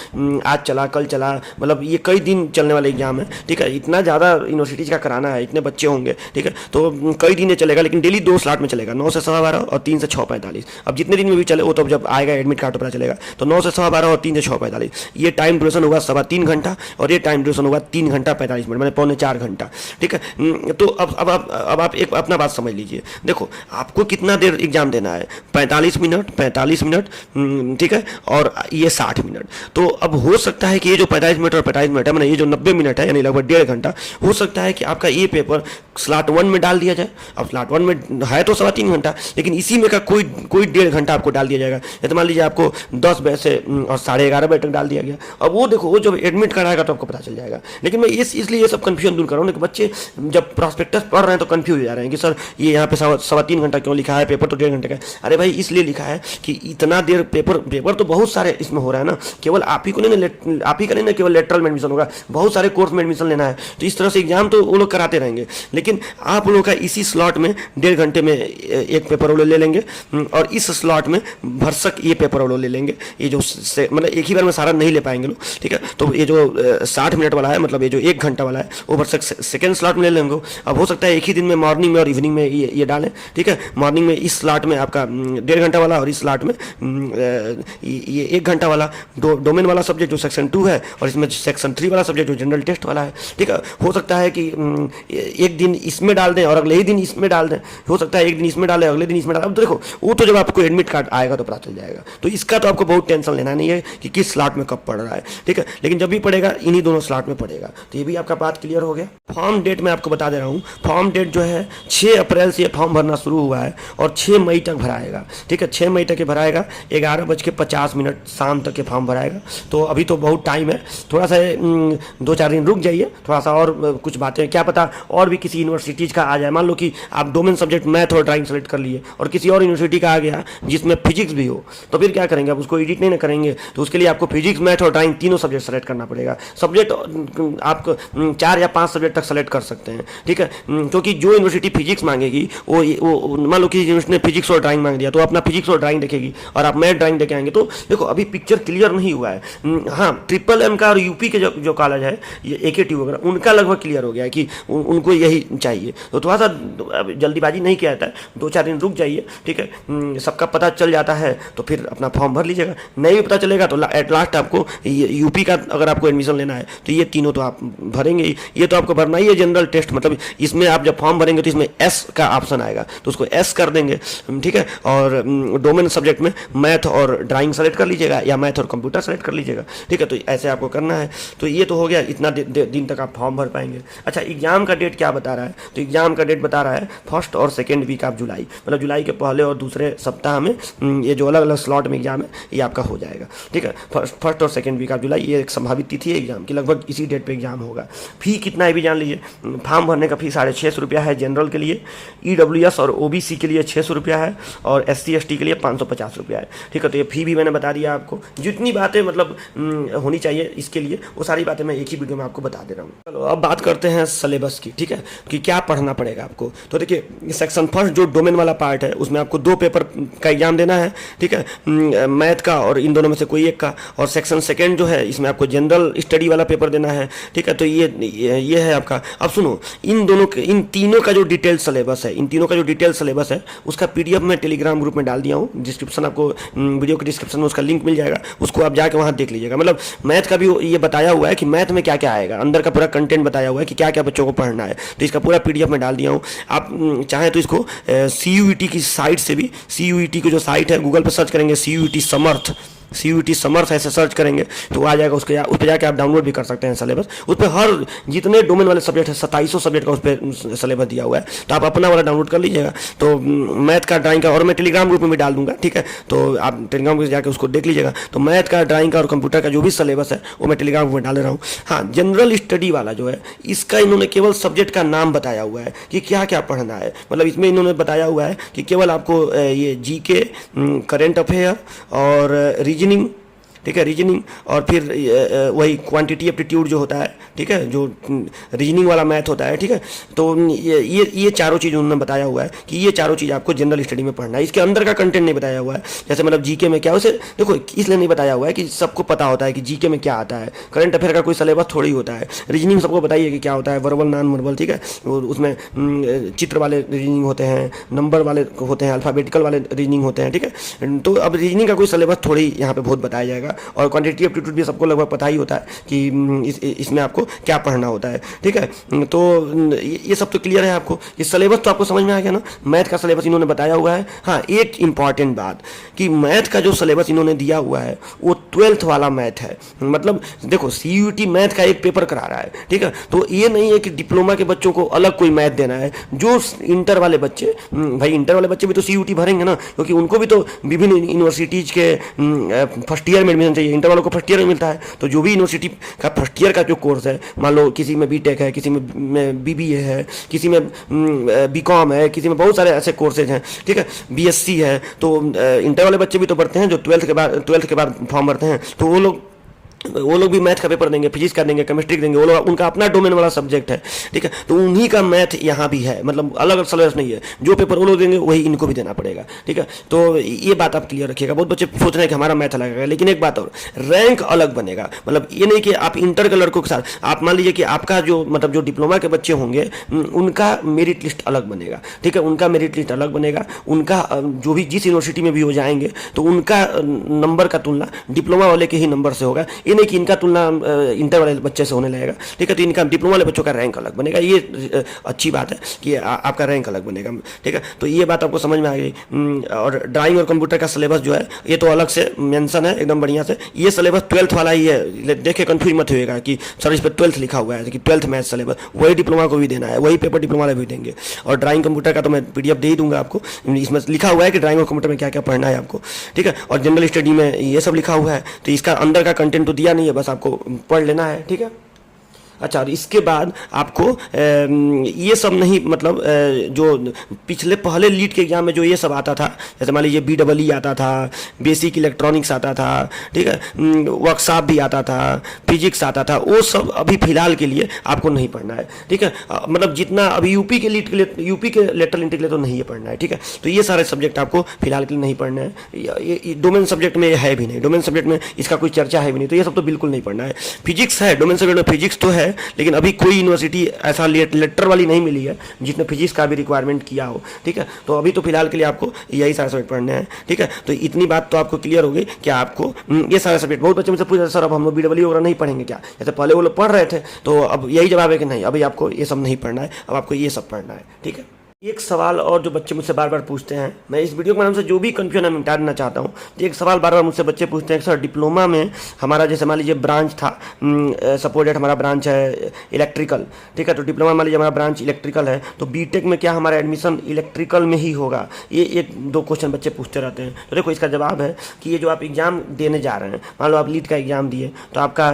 आज चला कल चला, मतलब ये कई दिन चलने वाले एग्जाम है, ठीक है। इतना ज़्यादा यूनिवर्सिटीज़ का कराना है, इतने बच्चे होंगे, ठीक है। तो कई दिन ये चलेगा, लेकिन डेली 2 स्लॉट में चलेगा, 9 से 12:15 और 3 से 6:45। अब जितने दिन में भी चले वो तो जब आएगा एडमिट कार्ड तो पता चलेगा। तो 9 से 12:15 और 3 से 6:45 ये टाइम ड्यूरेशन होगा 3.25 घंटा और ये टाइम ड्यूरेशन होगा 3 घंटा 45 मिनट, मैंने 3.25 घंटा, ठीक है। तो अब आप एक अपना बात समझ लीजिए। देखो आपको कितना देर एग्जाम देना है, 45 मिनट, 45 मिनट, ठीक है, और ये 60 मिनट। तो अब हो सकता है कि ये जो 45 मिनट और 45 मिनट है, मैंने ये जो 90 मिनट है यानी लगभग 1.5 घंटा, हो सकता है कि आपका ये पेपर स्लॉट 1 में डाल दिया जाए। अब स्लॉट 1 में है तो 3.25 घंटा, लेकिन इसी में का कोई 1.5 घंटा आपको डाल दिया जाएगा। जैसे मान लीजिए आपको 10 बजे से और 11:30 बजे तक डाल दिया गया। अब वो देखो वो जब एडमिट कराएगा तो आपको पता चल जाएगा। लेकिन मैं इसलिए ये सब कंफ्यूजन दूर कर रहा हूँ कि बच्चे जब प्रॉस्पेक्टस पढ़ रहे हैं तो कंफ्यूज हो जा रहे हैं कि सर ये यहाँ पे 3.25 घंटा क्यों लिखा है, पेपर तो 1.5 घंटे का है। अरे भाई इसलिए लिखा है कि इतना देर पेपर तो बहुत सारे इसमें हो रहा है ना, केवल आप ही को नहीं, आप ही का नहीं ना केवल लेटरल में एडमिशन होगा, बहुत सारे कोर्स में एडमिशन लेना है। तो इस तरह से एग्जाम तो वो लोग कराते रहेंगे, लेकिन आप लोगों का इसी स्लॉट में 1.5 घंटे में एक पेपर वो ले लेंगे और इस स्लॉट में भरसक ये पेपर वो ले लेंगे। ये जो मतलब एक ही बार में सारा नहीं ले पाएंगे लोग, ठीक है। तो ये जो 60 मिनट वाला है, मतलब ये जो 1 घंटा वाला है, वो भरसक सेकेंड स्लॉट में ले लेंगे। अब हो सकता है एक ही दिन में मॉर्निंग में और इवनिंग में ये डालें, ठीक है। मॉर्निंग में इस स्लॉट में आपका 1.5 घंटा वाला और इस स्लॉट में ये 1 घंटा वाला डोमेन वाला सब्जेक्ट जो सेक्शन 2 है और इसमें सेक्शन 3 वाला सब्जेक्ट जो जनरल टेस्ट वाला है, ठीक है। हो सकता है कि एक दिन इसमें डाल दें और अगले ही दिन इसमें डाल दें, हो सकता है एक दिन इसमें डालें अगले दिन इसमें डालें। अब देखो वो तो जब आपको एडमिट कार्ड आएगा तो पता चल जाएगा। तो इसका तो आपको बहुत टेंशन लेना नहीं है कि किस स्लॉट में कब पढ़ रहा है, ठीक है। लेकिन जब भी पढ़ेगा इन्हीं दोनों स्लॉट में पढ़ेगा। तो ये भी आपका बात क्लियर हो गया। फॉर्म डेट मैं आपको बता दे रहा हूँ। फॉर्म डेट जो है 6 अप्रैल से फॉर्म भरना शुरू हुआ है और 6 मई तक भराएगा, ठीक है। 6 मई तक भराएगा, 11:50 शाम तक के फॉर्म भराएगा। तो अभी तो बहुत टाइम है, थोड़ा सा 2-4 दिन रुक जाइए, थोड़ा सा और कुछ बातें, क्या पता और भी किसी यूनिवर्सिटीज़ का आ जाए। मान लो कि आप डोमेन सब्जेक्ट मैथ और ड्राइंग सेलेक्ट कर लिए और किसी और यूनिवर्सिटी का आ गया जिसमें फिजिक्स भी हो, तो फिर क्या करेंगे? आप उसको एडिट नहीं ना करेंगे। तो उसके लिए आपको फिजिक्स, मैथ और ड्राइंग तीनों सब्जेक्ट सेलेक्ट करना पड़ेगा। सब्जेक्ट आप 4 या 5 सब्जेक्ट तक सेलेक्ट कर सकते हैं, ठीक है। क्योंकि जो यूनिवर्सिटी फिजिक्स मांगेगी वो मान लो कि यूनिवर्सिटी ने फिजिक्स और ड्राइंग मांग दिया तो अपना फिजिक्स और ड्राइंग देखेगी और आप मैथ ड्राइंग देके आएंगे। तो देखो अभी पिक्चर क्लियर नहीं हुआ है। हाँ, MMM का और यूपी के जो कॉलेज है, ये AKT वगैरह, उनका लगभग क्लियर हो गया है कि उनको यही चाहिए। तो थोड़ा सा जल्दीबाजी नहीं किया जाता है, 2-4 दिन रुक जाइए, ठीक है। सबका पता चल जाता है तो फिर अपना फॉर्म भर लीजिएगा। नहीं भी पता चलेगा तो एट लास्ट आपको यूपी का अगर आपको एडमिशन लेना है तो ये तीनों तो आप भरेंगे ही। ये तो आपको भरना ही है जनरल टेस्ट, मतलब इसमें आप जब फॉर्म भरेंगे तो इसमें S का ऑप्शन आएगा तो उसको S कर देंगे, ठीक है। और डोमेन सब्जेक्ट में मैथ और ड्राइंग सेलेक्ट कर लीजिएगा या मैथ और कंप्यूटर सेलेक्ट कर लीजिएगा, ठीक है। तो ऐसे आपको करना है। तो ये तो हो गया, इतना दिन तक आप फॉर्म भर पाएंगे। अच्छा, एग्जाम का डेट क्या बता रहा है? तो एग्जाम का डेट बता रहा है 1st और 2nd वीक ऑफ जुलाई, मतलब जुलाई के पहले और दूसरे सप्ताह में ये जो अलग अलग स्लॉट में एग्जाम है ये आपका हो जाएगा, ठीक है। 1st और 2nd वीक ऑफ जुलाई ये एक संभावित तिथि है एग्जाम की, लगभग इसी डेट पे एग्जाम होगा। फी कितना है भी जान लीजिए। फॉर्म भरने का फी 650 रुपया है जनरल के लिए, EWS और OBC के लिए 600 रुपया है और SC/ST के लिए 550 रुपया है, ठीक है। तो ये फी भी मैंने बता दिया आपको। जितनी बातें मतलब होनी चाहिए इसके लिए वो सारी बातें मैं एक ही वीडियो में आपको बता दे रहा हूँ। चलो अब बात करते हैं सिलेबस की, ठीक है, कि क्या पढ़ना पड़ेगा आपको। तो देखिए सेक्शन फर्स्ट जो डोमेन वाला पार्ट है उसमें आपको 2 पेपर का एग्जाम देना है, ठीक है, मैथ का और इन दोनों में से कोई एक का। और सेक्शन सेकेंड जो है इसमें आपको जनरल स्टडी वाला पेपर देना है, ठीक है। तो ये है आपका। अब सुनो, इन तीनों का जो डिटेल सिलेबस है उसका PDF मैं टेलीग्राम ग्रुप में डाल दिया हूँ। डिस्क्रिप्शन आपको वीडियो के डिस्क्रिप्शन में उसका लिंक मिल जाएगा, उसको आप जाके वहाँ देख लीजिएगा। मतलब मैथ का भी ये बताया हुआ है कि मैथ में क्या क्या आएगा, अंदर का पूरा कंटेंट बताया हुआ है कि क्या क्या बच्चों को पढ़ना है। तो इसका पूरा PDF में डाल दिया हूँ। आप चाहें तो इसको CUET की साइट से भी, CUET की जो साइट है गूगल पर सर्च करेंगे CUET समर्थ ऐसे सर्च करेंगे तो आ जाएगा। उस पर जाके आप डाउनलोड भी कर सकते हैं सिलेबस। उस पर हर जितने डोमेन वाले सब्जेक्ट है 2700 सब्जेक्ट का उस पर सिलेबस दिया हुआ है, तो आप अपना वाला डाउनलोड कर लीजिएगा। तो मैथ का, ड्राइंग का, और मैं टेलीग्राम ग्रुप में भी डाल दूंगा, ठीक है। तो आप टेलीग्राम ग्रुप जाकर उसको देख लीजिएगा। तो मैथ का, ड्राइंग का और कंप्यूटर का जो भी सिलेबस है वो मैं टेलीग्राम ग्रुप में डाल रहा हूँ। हाँ, जनरल स्टडी वाला जो है इसका इन्होंने केवल सब्जेक्ट का नाम बताया हुआ है कि क्या क्या पढ़ना है। मतलब इसमें इन्होंने बताया हुआ है कि केवल आपको ये GK, करेंट अफेयर और रीजनिंग, ठीक है, रीजनिंग, और फिर वही क्वांटिटी एप्टीट्यूड जो होता है, ठीक है, जो रीजनिंग वाला मैथ होता है, ठीक है। तो ये चारों चीज़ उन्होंने बताया हुआ है कि ये चारों चीज़ आपको जनरल स्टडी में पढ़ना है। इसके अंदर का कंटेंट नहीं बताया हुआ है। जैसे मतलब GK में क्या, वैसे देखो इसलिए नहीं बताया हुआ है कि सबको पता होता है कि GK में क्या आता है। करंट अफेयर का कोई सिलेबस थोड़ी होता है। रीजनिंग सबको बताइए कि क्या होता है, वर्बल, नॉन वर्बल, ठीक है। उसमें चित्र वाले रीजनिंग होते हैं, नंबर वाले होते हैं, अल्फ़ाबेटिकल वाले रीजनिंग होते हैं, ठीक है। तो अब रीजनिंग का कोई सिलेबस थोड़ी यहाँ पे बहुत बताया जाएगा। और क्वांटिटी एप्टीट्यूड भी सबको लगभग पता ही होता है कि इसमें आपको क्या पढ़ना होता है, ठीक है। तो ये सब तो क्लियर है आपको। ये सिलेबस तो आपको समझ में आ गया ना। मैथ का सिलेबस इन्होंने बताया हुआ है। हाँ, एक इंपॉर्टेंट बात कि मैथ का जो सिलेबस इन्होंने दिया हुआ है वो 12th वाला मैथ है। मतलब देखो, CUET मैथ का एक पेपर करा रहा है, ठीक है। तो ये नहीं है कि डिप्लोमा के बच्चों को अलग कोई मैथ देना है। जो इंटर वाले बच्चे, भाई इंटर वाले बच्चे भी तो CUET भरेंगे ना, क्योंकि उनको भी तो विभिन्न यूनिवर्सिटीज के फर्स्ट ईयर में एडमिशन चाहिए। इंटर वालों को फर्स्ट ईयर में मिलता है। तो जो भी यूनिवर्सिटी का फर्स्ट ईयर का जो कोर्स है, मान लो किसी में BTech है, किसी में BBA है, किसी में BCom है, किसी में बहुत सारे ऐसे कोर्सेज हैं, ठीक है, BSc है। तो इंटर वाले बच्चे भी तो पढ़ते हैं जो 12th के बाद फॉर्म भरते हैं। तो वो लोग भी मैथ का पेपर देंगे, फिजिक्स का देंगे, केमिस्ट्री का देंगे। वो लोग, उनका अपना डोमेन वाला सब्जेक्ट है, ठीक है। तो उन्हीं का मैथ यहाँ भी है। मतलब अलग अलग सिलेबस नहीं है। जो पेपर वो लोग देंगे वही इनको भी देना पड़ेगा, ठीक है। तो ये बात आप क्लियर रखिएगा। बहुत बच्चे सोच रहे हैं कि हमारा मैथ अलग है, लेकिन एक बात और, रैंक अलग बनेगा। मतलब ये नहीं कि आप इंटर के लड़कों के साथ, आप मान लीजिए कि आपका जो मतलब जो डिप्लोमा के बच्चे होंगे उनका मेरिट लिस्ट अलग बनेगा, ठीक है। उनका मेरिट लिस्ट अलग बनेगा। उनका जो भी जिस यूनिवर्सिटी में भी हो जाएंगे तो उनका नंबर का तुलना डिप्लोमा वाले के ही नंबर से होगा। ये नहीं कि इनका तुलना इंटर वाले बच्चे से होने लगेगा, ठीक है। तो इनका डिप्लोमा वाले बच्चों का रैंक अलग बनेगा। ये अच्छी बात है कि आपका रैंक अलग बनेगा, ठीक है। तो ये बात आपको समझ में आ गई। और ड्राइंग और कंप्यूटर का सिलेबस जो है ये तो अलग से मेंशन है एकदम बढ़िया से। ये सिलेबस 12th वाला ही है। देखे कन्फ्यूज मत होइएगा कि सर इस पर 12th लिखा हुआ है कि 12th मैथ सिलेबस, वही डिप्लोमा को भी देना है, वही पेपर डिप्लोमा वाले भी देंगे। और ड्राइंग कंप्यूटर का तो मैं PDF दे ही दूंगा आपको। इसमें लिखा हुआ है कि ड्राइंग और कंप्यूटर में क्या क्या पढ़ना है आपको, ठीक है। और जनरल स्टडी में ये सब लिखा हुआ है। तो इसका अंदर का कंटेंट तो दिया नहीं है, बस आपको पढ़ लेना है, ठीक है। अच्छा, और इसके बाद आपको ये सब नहीं, मतलब जो पिछले पहले लीड के एग्जाम में जो ये सब आता था, जैसे मान लीजिए BEE आता था, बेसिक इलेक्ट्रॉनिक्स आता था, ठीक है, वर्कशॉप भी आता था, फिजिक्स आता था, वो सब अभी फिलहाल के लिए आपको नहीं पढ़ना है, ठीक है। मतलब जितना अभी यूपी के लेटरल एंट्री के लिए तो नहीं है पढ़ना है, ठीक है। तो ये सारे सब्जेक्ट आपको फिलहाल के लिए नहीं पढ़ना है। ये डोमेन सब्जेक्ट में है भी नहीं, डोमेन सब्जेक्ट में इसका कोई चर्चा है भी नहीं। तो ये सब तो बिल्कुल नहीं पढ़ना है। फिजिक्स है, डोमेन सब्जेक्ट में फिजिक्स तो है, लेकिन अभी कोई यूनिवर्सिटी ऐसा लेटर वाली नहीं मिली है जिसने फिजिक्स का भी रिक्वायरमेंट किया हो, ठीक है। तो अभी तो फिलहाल के लिए आपको यही सारे सब्जेक्ट पढ़ने हैं, ठीक है। तो इतनी बात तो आपको क्लियर हो गई कि आपको ये सारे सब्जेक्ट। बहुत बच्चे मुझसे पूछे सर अब हम लोग BEE वगैरह नहीं पढ़ेंगे क्या, जैसे पहले वो लोग पढ़ रहे थे। तो अब यही जवाब है कि नहीं, अभी आपको ये सब नहीं पढ़ना है, अब आपको ये सब पढ़ना है, ठीक है। एक सवाल और जो बच्चे मुझसे बार बार पूछते हैं, मैं इस वीडियो के माध्यम से जो भी कंफ्यूजन है मिटा देना चाहता हूँ। एक सवाल बार बार मुझसे बच्चे पूछते हैं कि सर डिप्लोमा में हमारा जैसे मान लीजिए ब्रांच था, सपोज हमारा ब्रांच है इलेक्ट्रिकल, ठीक है। तो डिप्लोमा मान लीजिए हमारा ब्रांच इलेक्ट्रिकल है, तो BTech में क्या हमारा एडमिशन इलेक्ट्रिकल में ही होगा? ये एक दो क्वेश्चन बच्चे पूछते रहते हैं। तो देखो इसका जवाब है कि ये जो आप एग्ज़ाम देने जा रहे हैं, मान लो आप लीड का एग्ज़ाम दिए तो आपका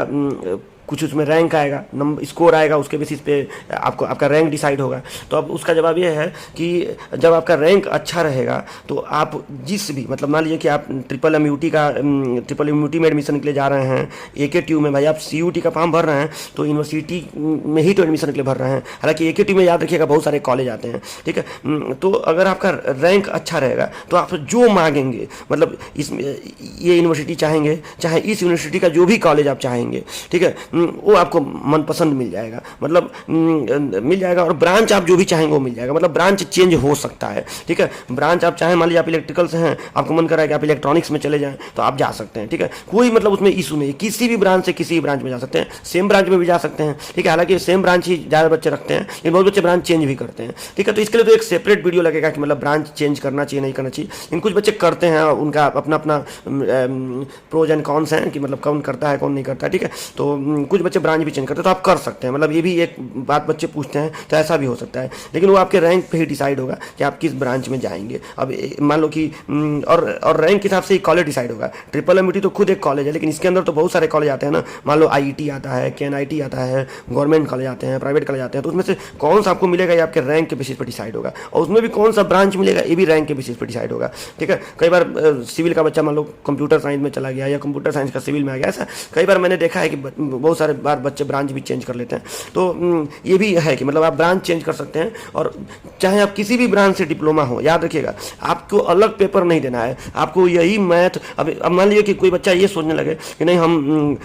कुछ उसमें रैंक आएगा, नंबर स्कोर आएगा, उसके बेसिस पे आपको आपका रैंक डिसाइड होगा। तो अब उसका जवाब ये है कि जब आपका रैंक अच्छा रहेगा तो आप जिस भी मतलब मान लीजिए कि आप ट्रिपल एम यू टी में एडमिशन के लिए जा रहे हैं, AKTU में, भाई आप CUT का फॉर्म भर रहे हैं तो यूनिवर्सिटी में ही तो एडमिशन के लिए भर रहे हैं। हालांकि AKTU में याद रखिएगा बहुत सारे कॉलेज आते हैं, ठीक है। तो अगर आपका रैंक अच्छा रहेगा तो आप जो मांगेंगे, मतलब इसमें ये यूनिवर्सिटी चाहेंगे, चाहे इस यूनिवर्सिटी का जो भी कॉलेज आप चाहेंगे, ठीक है, वो आपको मनपसंद मिल जाएगा, मतलब मिल जाएगा। और ब्रांच आप जो भी चाहेंगे वो मिल जाएगा, मतलब ब्रांच चेंज हो सकता है, ठीक है। ब्रांच आप चाहें, मान लीजिए आप इलेक्ट्रिकल से हैं, आपको मन कर रहा है कि आप इलेक्ट्रॉनिक्स में चले जाएं तो आप जा सकते हैं, ठीक है। कोई मतलब उसमें इशू नहीं है, किसी भी ब्रांच से किसी भी ब्रांच में जा सकते हैं, सेम ब्रांच में भी जा सकते हैं, ठीक है। हालांकि सेम ब्रांच ही ज़्यादा बच्चे रखते हैं, लेकिन बहुत बच्चे ब्रांच चेंज भी करते हैं, ठीक है। तो इसके लिए तो एक सेपरेट वीडियो लगेगा कि मतलब ब्रांच चेंज करना चाहिए नहीं करना चाहिए, लेकिन कुछ बच्चे करते हैं, उनका अपना अपना प्रोज एंड कॉन्स हैं कि मतलब कौन करता है कौन नहीं करता है, ठीक है। तो कुछ बच्चे ब्रांच भी चेंज करते हैं, तो आप कर सकते हैं, मतलब ये भी एक बात बच्चे पूछते हैं, तो ऐसा भी हो सकता है, लेकिन वो आपके रैंक पे ही डिसाइड होगा कि आप किस ब्रांच में जाएंगे। अब मान लो कि और रैंक के हिसाब से ही कॉलेज डिसाइड होगा। ट्रिपल एमयूटी तो खुद एक कॉलेज है, लेकिन इसके अंदर तो बहुत सारे कॉलेज आते हैं ना, मान लो IIT आता है, KNIT आता है, गवर्नमेंट कॉलेज आते हैं, प्राइवेट कॉलेज आते हैं, तो उसमें से कौन सा आपको मिलेगा ये आपके रैंक के बेसिस पर डिसाइड होगा, और उसमें भी कौन सा ब्रांच मिलेगा ये भी रैंक के बेसिस पर डिसाइड होगा, ठीक है। कई बार सिविल का बच्चा मान लो कंप्यूटर साइंस में चला गया या कंप्यूटर साइंस का सिविल में आ गया, ऐसा कई बार मैंने देखा है कि बहुत सारे बार बच्चे ब्रांच भी चेंज कर लेते हैं। तो ये भी है कि मतलब आप ब्रांच चेंज कर सकते हैं, और चाहे आप किसी भी ब्रांच से डिप्लोमा हो, याद रखिएगा आपको अलग पेपर नहीं देना है, आपको यही मैथ। अब मान लीजिए कि कोई बच्चा ये सोचने लगे कि नहीं हम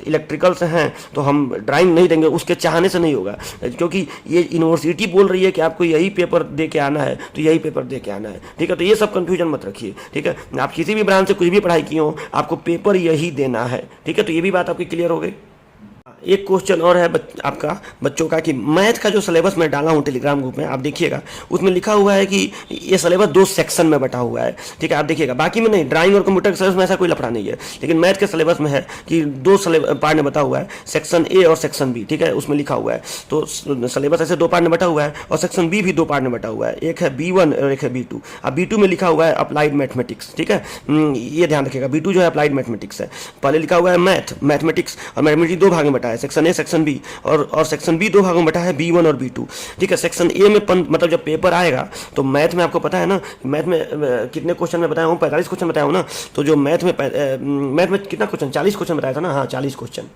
इलेक्ट्रिकल से हैं तो हम ड्राइंग नहीं देंगे, उसके चाहने से नहीं होगा, क्योंकि ये यूनिवर्सिटी बोल रही है कि आपको यही पेपर दे के आना है तो यही पेपर दे के आना है, ठीक है। तो ये सब कंफ्यूजन मत रखिए, ठीक है। आप किसी भी ब्रांच से कुछ भी पढ़ाई किए हो, आपको पेपर यही देना है, ठीक है। तो ये भी बात आपकी क्लियर हो गई। एक क्वेश्चन और है आपका बच्चों का कि मैथ का जो सिलेबस मैं डाला हूँ टेलीग्राम ग्रुप में, आप देखिएगा उसमें लिखा हुआ है कि ये सिलेबस 2 सेक्शन में बटा हुआ है, ठीक है। आप देखिएगा, बाकी में नहीं, ड्राइंग और कंप्यूटर के सिलेबस में ऐसा कोई लफड़ा नहीं है, लेकिन मैथ के सिलेबस में है कि 2 पार्ट में बटा हुआ है, सेक्शन A और सेक्शन B, ठीक है, उसमें लिखा हुआ है। तो सिलेबस ऐसे 2 पार्ट में बटा हुआ है, और सेक्शन B भी 2 पार्ट में बटा हुआ है, एक है B1 और एक है B2। अब B2 में लिखा हुआ है अप्लाइड मैथमेटिक्स, ठीक है, ये ध्यान रखिएगा। B2 जो है अप्लाइड मैथमेटिक्स है, पहले लिखा हुआ है मैथमेटिक्स, और मैथमेटिक्स 2 भाग में बटा है, सेक्शन A सेक्शन B, और सेक्शन B 2 भागों में बटा है, B1 और B2, ठीक है। सेक्शन A में मतलब जब पेपर आएगा तो मैथ में आपको पता है ना, मैथ में कितने क्वेश्चन में बताया हूँ, 45 क्वेश्चन बताया हूँ ना। तो जो मैथ में कितना क्वेश्चन, 40 क्वेश्चन बताया था ना, हाँ 40 क्वेश्चन।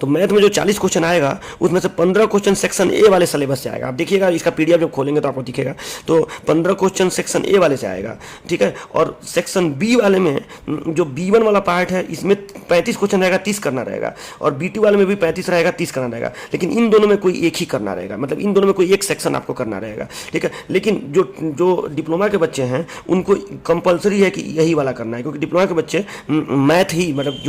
तो मैथ में जो 40 क्वेश्चन आएगा उसमें से 15 क्वेश्चन सेक्शन A वाले सिलेबस से आएगा। आप देखिएगा इसका PDF जब खोलेंगे तो आपको दिखेगा, तो 15 क्वेश्चन सेक्शन A वाले से आएगा, ठीक है। और सेक्शन B वाले में जो B1 वाला पार्ट है इसमें 35 क्वेश्चन रहेगा, 30 करना रहेगा, और B2 वाले में भी 35 रहेगा, 30 करना रहेगा, लेकिन इन दोनों में कोई एक ही करना रहेगा, मतलब इन दोनों में कोई एक सेक्शन आपको करना रहेगा, ठीक है। लेकिन जो डिप्लोमा के बच्चे हैं उनको कंपलसरी है कि यही वाला करना है, क्योंकि डिप्लोमा के बच्चे मैथ ही, मतलब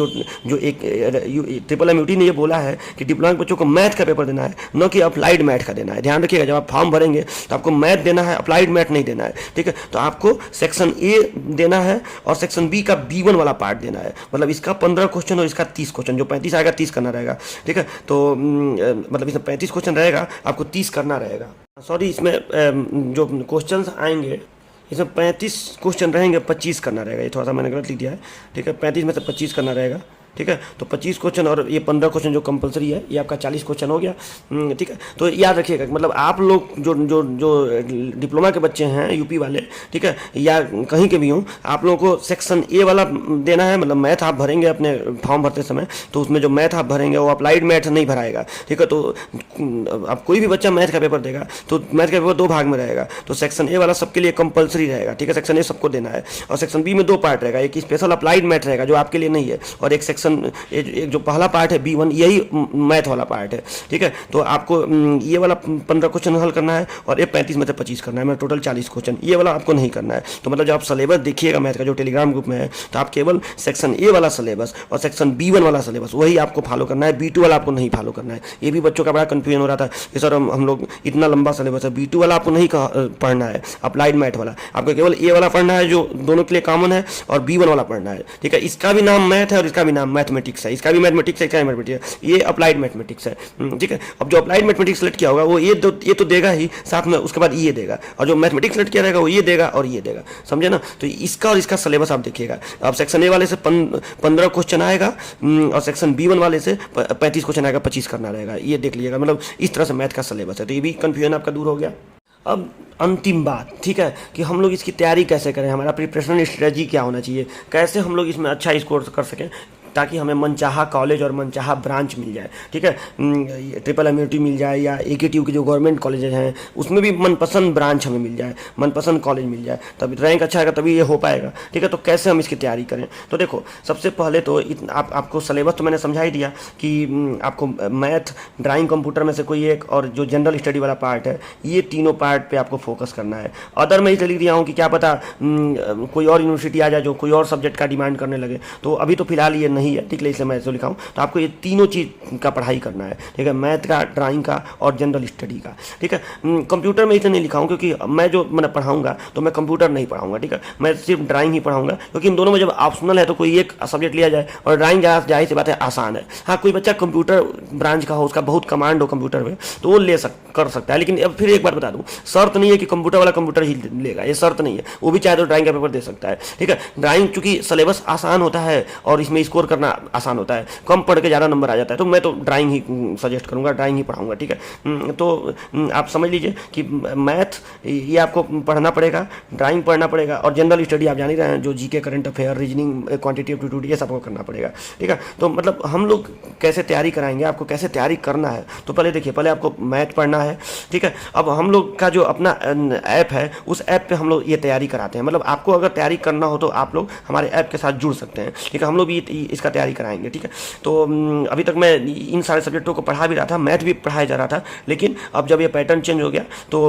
जो एक ट्रिपल एमयूटी ने ये बोला है कि डिप्लोमा के बच्चों को मैथ का पेपर देना है, न कि अप्लाइड मैथ का देना है। ध्यान रखिएगा, जब आप फॉर्म भरेंगे तो आपको मैथ देना है, अप्लाइड मैथ नहीं देना है, ठीक है। तो आपको सेक्शन A देना है और सेक्शन B का B1 वाला पार्ट देना है, मतलब इसका 15 क्वेश्चन और इसका 30 क्वेश्चन, जो 35 आएगा 30 करना रहेगा, ठीक है। तो मतलब इसमें 35 क्वेश्चन रहेगा, आपको 30 करना रहेगा। सॉरी, इसमें जो क्वेश्चन आएंगे इसमें 35 क्वेश्चन रहेंगे, 25 करना रहेगा, ये थोड़ा सा मैंने गलत लिख दिया है, ठीक है। 35 में से 25 करना रहेगा, ठीक है। तो 25 क्वेश्चन और ये 15 क्वेश्चन जो कंपलसरी है, ये आपका 40 क्वेश्चन हो गया, ठीक है। तो याद रखिएगा, मतलब आप लोग जो डिप्लोमा के बच्चे हैं यूपी वाले, ठीक है, या कहीं के भी हों, आप लोगों को सेक्शन A वाला देना है। मतलब मैथ आप भरेंगे अपने फॉर्म भरते समय, तो उसमें जो मैथ आप भरेंगे वो अप्लाइड मैथ नहीं भराएगा, ठीक है। तो अब कोई भी बच्चा मैथ का पेपर देगा तो मैथ का पेपर 2 भाग में रहेगा, तो सेक्शन A वाला सबके लिए कंपलसरी रहेगा, ठीक है। सेक्शन A सबको देना है, और सेक्शन B में 2 पार्ट रहेगा, एक स्पेशल अप्लाइड मैथ रहेगा जो आपके लिए नहीं है, और एक एक जो पहला पार्ट है B1, यही मैथ वाला पार्ट है, ठीक है। तो आपको ये वाला 15 क्वेश्चन हल करना है, और ये 35 में से 25 करना है, मतलब टोटल 40 क्वेश्चन, ये वाला आपको नहीं करना है। तो मतलब जब आप सिलेबस देखिएगा मैथ का जो टेलीग्राम ग्रुप में है, तो आप केवल सेक्शन A वाला सिलेबस और सेक्शन B1 वाला सिलेबस वही आपको फॉलो करना है, B2 वाला आपको नहीं फॉलो करना है। ये भी बच्चों का बड़ा कन्फ्यूजन हो रहा था कि सर हम लोग इतना लंबा सिलेबस है, B2 वाला आपको नहीं पढ़ना है, अप्लाइड मैथ वाला आपको केवल A वाला पढ़ना है जो दोनों के लिए कॉमन है, और B1 वाला पढ़ना है, ठीक है। इसका भी नाम मैथ है और इसका भी नाम मैथमेटिक्स है, इसका भी मैथमेटिक्स है, इसका भी मैथमेटिक्स है, ये अप्लाइड मैथमेटिक्स है। ठीक है, अब जो अप्लाइड मैथमेटिक्स सेलेक्ट किया होगा वो ये तो देगा ही, साथ में उसके बाद ये देगा, और जो मैथमेटिक्स सेलेक्ट किया रहेगा वो ये देगा और ये देगा, समझे ना। तो इसका और इसका सिलेबस आप देखिएगा। अब सेक्शन ए वाले से 15 क्वेश्चन आएगा और सेक्शन B1 वाले से 35 क्वेश्चन आएगा, 25 करना रहेगा, ये देख लीजिएगा। मतलब इस तरह से मैथ का सिलेबस है, तो ये भी कन्फ्यूजन आपका दूर हो गया। अब अंतिम बात, ठीक है, कि हम लोग इसकी तैयारी कैसे करें, हमारा प्रिपरेशन स्ट्रेटजी क्या होना चाहिए, कैसे हम लोग इसमें अच्छा स्कोर कर सकें ताकि हमें मनचाहा कॉलेज और मनचाहा ब्रांच मिल जाए। ठीक है, ट्रिपल एमयूटी मिल जाए या AKTU के जो गवर्नमेंट कॉलेजेस हैं उसमें भी मनपसंद ब्रांच हमें मिल जाए, मनपसंद कॉलेज मिल जाए, तभी रैंक अच्छा आएगा, तभी ये हो पाएगा। ठीक है, तो कैसे हम इसकी तैयारी करें? तो देखो, सबसे पहले तो आपको सिलेबस तो मैंने समझा ही दिया कि आपको मैथ, ड्राइंग, कंप्यूटर में से कोई एक, और जो जनरल स्टडी वाला पार्ट है, ये तीनों पार्ट पे आपको फोकस करना है। अदर मैं इसलिए लिख दिया हूँ कि क्या पता कोई और यूनिवर्सिटी आ जाए जो कोई और सब्जेक्ट का डिमांड करने लगे, तो अभी तो फिलहाल ये नहीं है, ठीक है, इसलिए मैं ऐसे लिखा हूँ। तो आपको ये तीनों चीज़ का पढ़ाई करना है, ठीक है, मैथ का, ड्राइंग का और जनरल स्टडी का। ठीक है, कंप्यूटर में इसलिए नहीं लिखा हूँ क्योंकि मैं पढ़ाऊँगा तो मैं कंप्यूटर नहीं पढ़ाऊँगा, ठीक है, मैं सिर्फ ड्राइंग ही पढ़ाऊँगा, क्योंकि इन दोनों में जब ऑप्शनल है तो कोई एक सब्जेक्ट लिया जाए, और ड्राइंग जाहिर सी बात है आसान है। हाँ, कोई बच्चा कंप्यूटर ब्रांच का हो, उसका बहुत कमांड हो कंप्यूटर में, तो वो कर सकता है, लेकिन अब फिर एक बार बता दूँ, शर्त नहीं है कि कंप्यूटर वाला कंप्यूटर ही लेगा, ये शर्त नहीं है, वो भी चाहे तो ड्राइंग का पेपर दे सकता है। ठीक है, ड्राइंग चूंकि सिलेबस आसान होता है और इसमें स्कोर करना आसान होता है, कम पढ़ के ज़्यादा नंबर आ जाता है, तो मैं तो ड्राइंग ही सजेस्ट करूँगा, ड्राइंग ही पढ़ाऊँगा। ठीक है, तो आप समझ लीजिए कि मैथ ये आपको पढ़ना पड़ेगा, ड्राइंग पढ़ना पड़ेगा, और जनरल स्टडी आप जान ही रहे हैं, जो GK, current affair, reasoning, quantity aptitude, ये सबको करना पड़ेगा। ठीक है, तो मतलब हम लोग कैसे तैयारी कराएंगे, आपको कैसे तैयारी करना है, तो पहले देखिए, पहले आपको मैथ पढ़ना है। ठीक है, अब हम लोग का जो अपना ऐप है, उस ऐप पे हम लोग ये तैयारी कराते हैं, मतलब आपको अगर तैयारी करना हो तो आप लोग हमारे ऐप के साथ जुड़ सकते हैं। ठीक है, हम लोग भी इसका तैयारी कराएंगे। ठीक है, तो अभी तक मैं इन सारे सब्जेक्टों को पढ़ा भी रहा था, मैथ भी पढ़ाया जा रहा था, लेकिन अब जब ये पैटर्न चेंज हो गया तो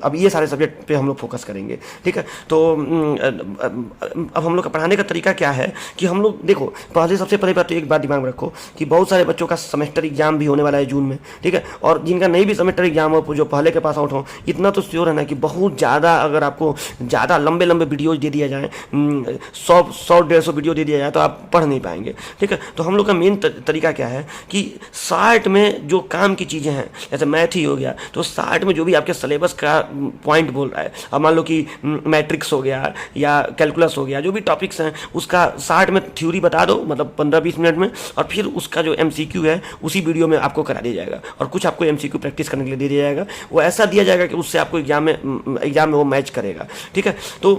अब ये सारे सब्जेक्ट पे हम लोग फोकस करेंगे। ठीक है, तो अब हम लोग का पढ़ाने का तरीका क्या है कि हम लोग देखो, सबसे पहले बात तो एक बात दिमाग में रखो कि बहुत सारे बच्चों का सेमेस्टर एग्जाम भी होने वाला है जून में। ठीक है, और जिनका नहीं भी सेमेस्टर एग्जाम हो, जो पहले के पास आउट हो, इतना तो श्योर है ना कि बहुत ज़्यादा, अगर आपको ज़्यादा लंबे वीडियोज दे दिया जाए, 100-150 वीडियो दे दिया जाए, तो आप पढ़ नहीं पाएंगे। ठीक है, तो हम लोग का मेन तरीका क्या है कि 60 में जो काम की चीज़ें हैं, जैसे मैथ ही हो गया, तो 60 में जो भी आपके सिलेबस का पॉइंट बोल रहा है, अब मान लो कि मैट्रिक्स हो गया या कैलकुलस हो गया, जो भी टॉपिक्स हैं उसका 60 में थ्योरी बता दो, मतलब 15-20 मिनट में, और फिर उसका जो MCQ है उसी वीडियो में आपको करा दिया जाएगा, और कुछ आपको MCQ प्रैक्टिस करने के लिए दे दिया जाएगा। वो ऐसा दिया जाएगा कि उससे आपको एग्जाम में वो मैच करेगा। ठीक है, तो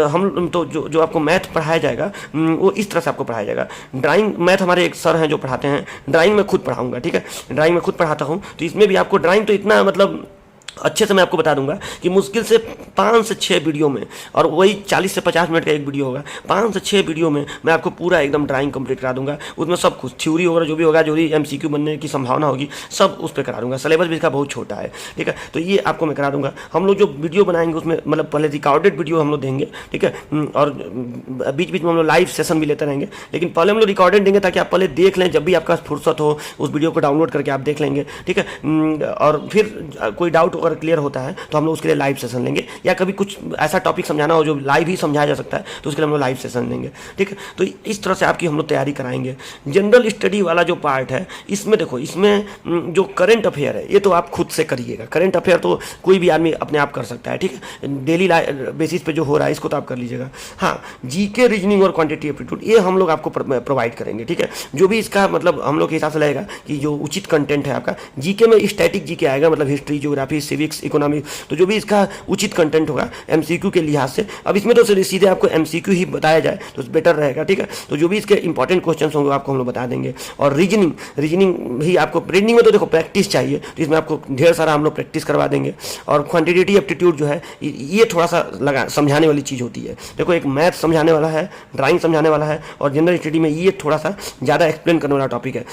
हम तो जो आपको मैथ पढ़ाया जाएगा वो इस तरह से आपको पढ़ाया जाएगा। ड्राइंग, मैथ हमारे एक सर हैं जो पढ़ाते हैं, ड्राइंग में खुद पढ़ाऊंगा। ठीक है, ड्राइंग में खुद पढ़ाता हूँ, तो इसमें भी आपको ड्राइंग तो इतना मतलब अच्छे से मैं आपको बता दूंगा कि मुश्किल से 5 से 6 वीडियो में, और वही 40 से 50 मिनट का एक वीडियो होगा, 5 से 6 वीडियो में मैं आपको पूरा एकदम ड्राइंग कंप्लीट करा दूंगा। उसमें सब कुछ थ्योरी वगैरह जो भी होगा, जो भी MCQ बनने की संभावना होगी, सब उस पर करा दूंगा। सिलेबस भी इसका बहुत छोटा है। ठीक है, तो ये आपको मैं करा दूंगा। हम लोग जो वीडियो बनाएंगे उसमें मतलब पहले रिकॉर्डेड वीडियो हम लोग देंगे। ठीक है, और बीच बीच में हम लोग लाइव सेशन भी लेते रहेंगे, लेकिन पहले हम लोग रिकॉर्डेड देंगे ताकि आप पहले देख लें, जब भी आपका फुर्सत हो उस वीडियो को डाउनलोड करके आप देख लेंगे। ठीक है, और फिर कोई डाउट अगर क्लियर होता है तो हम लोग उसके लिए लाइव सेशन लेंगे, या कभी कुछ ऐसा टॉपिक समझाना हो जो लाइव ही समझाया जा सकता है तो उसके लिए हम लोग लाइव सेशन लेंगे। ठीक है, तो इस तरह से आपकी हम लोग तैयारी कराएंगे। जनरल स्टडी वाला जो पार्ट है, इसमें देखो, इसमें जो करंट अफेयर है ये तो आप खुद से करिएगा। करंट अफेयर तो कोई भी आदमी अपने आप कर सकता है। ठीक है, डेली बेसिस पे जो हो रहा है इसको तो आप कर लीजिएगा। हाँ, जीके, रीजनिंग और क्वांटिटी एप्टीट्यूड ये हम लोग आपको प्रोवाइड करेंगे। ठीक है, जो भी इसका मतलब हम लोग के हिसाब से लगेगा कि जो उचित कंटेंट है आपका, जीके में स्टैटिक जीके आएगा, मतलब हिस्ट्री, ज्योग्राफी, सिविक्स, इकोनॉमिक्स, तो जो भी इसका उचित कंटेंट होगा MCQ के लिहाज से, अब इसमें तो सीधे आपको MCQ ही बताया जाए तो बेटर रहेगा। ठीक है, तो जो भी इसके इंपॉर्टेंट क्वेश्चन होंगे आपको हम लोग बता देंगे। और रीजनिंग भी आपको, रीजनिंग में तो देखो प्रैक्टिस चाहिए, तो इसमें आपको ढेर सारा हम लोग प्रैक्टिस करवा देंगे। और क्वांटिटेटिव एप्टीट्यूड जो है ये थोड़ा सा समझाने वाली चीज़ होती है। देखो, एक मैथ समझाने वाला है, ड्राइंग समझाने वाला है, और जनरल स्टडी में ये थोड़ा सा ज़्यादा एक्सप्लेन करने वाला टॉपिक है।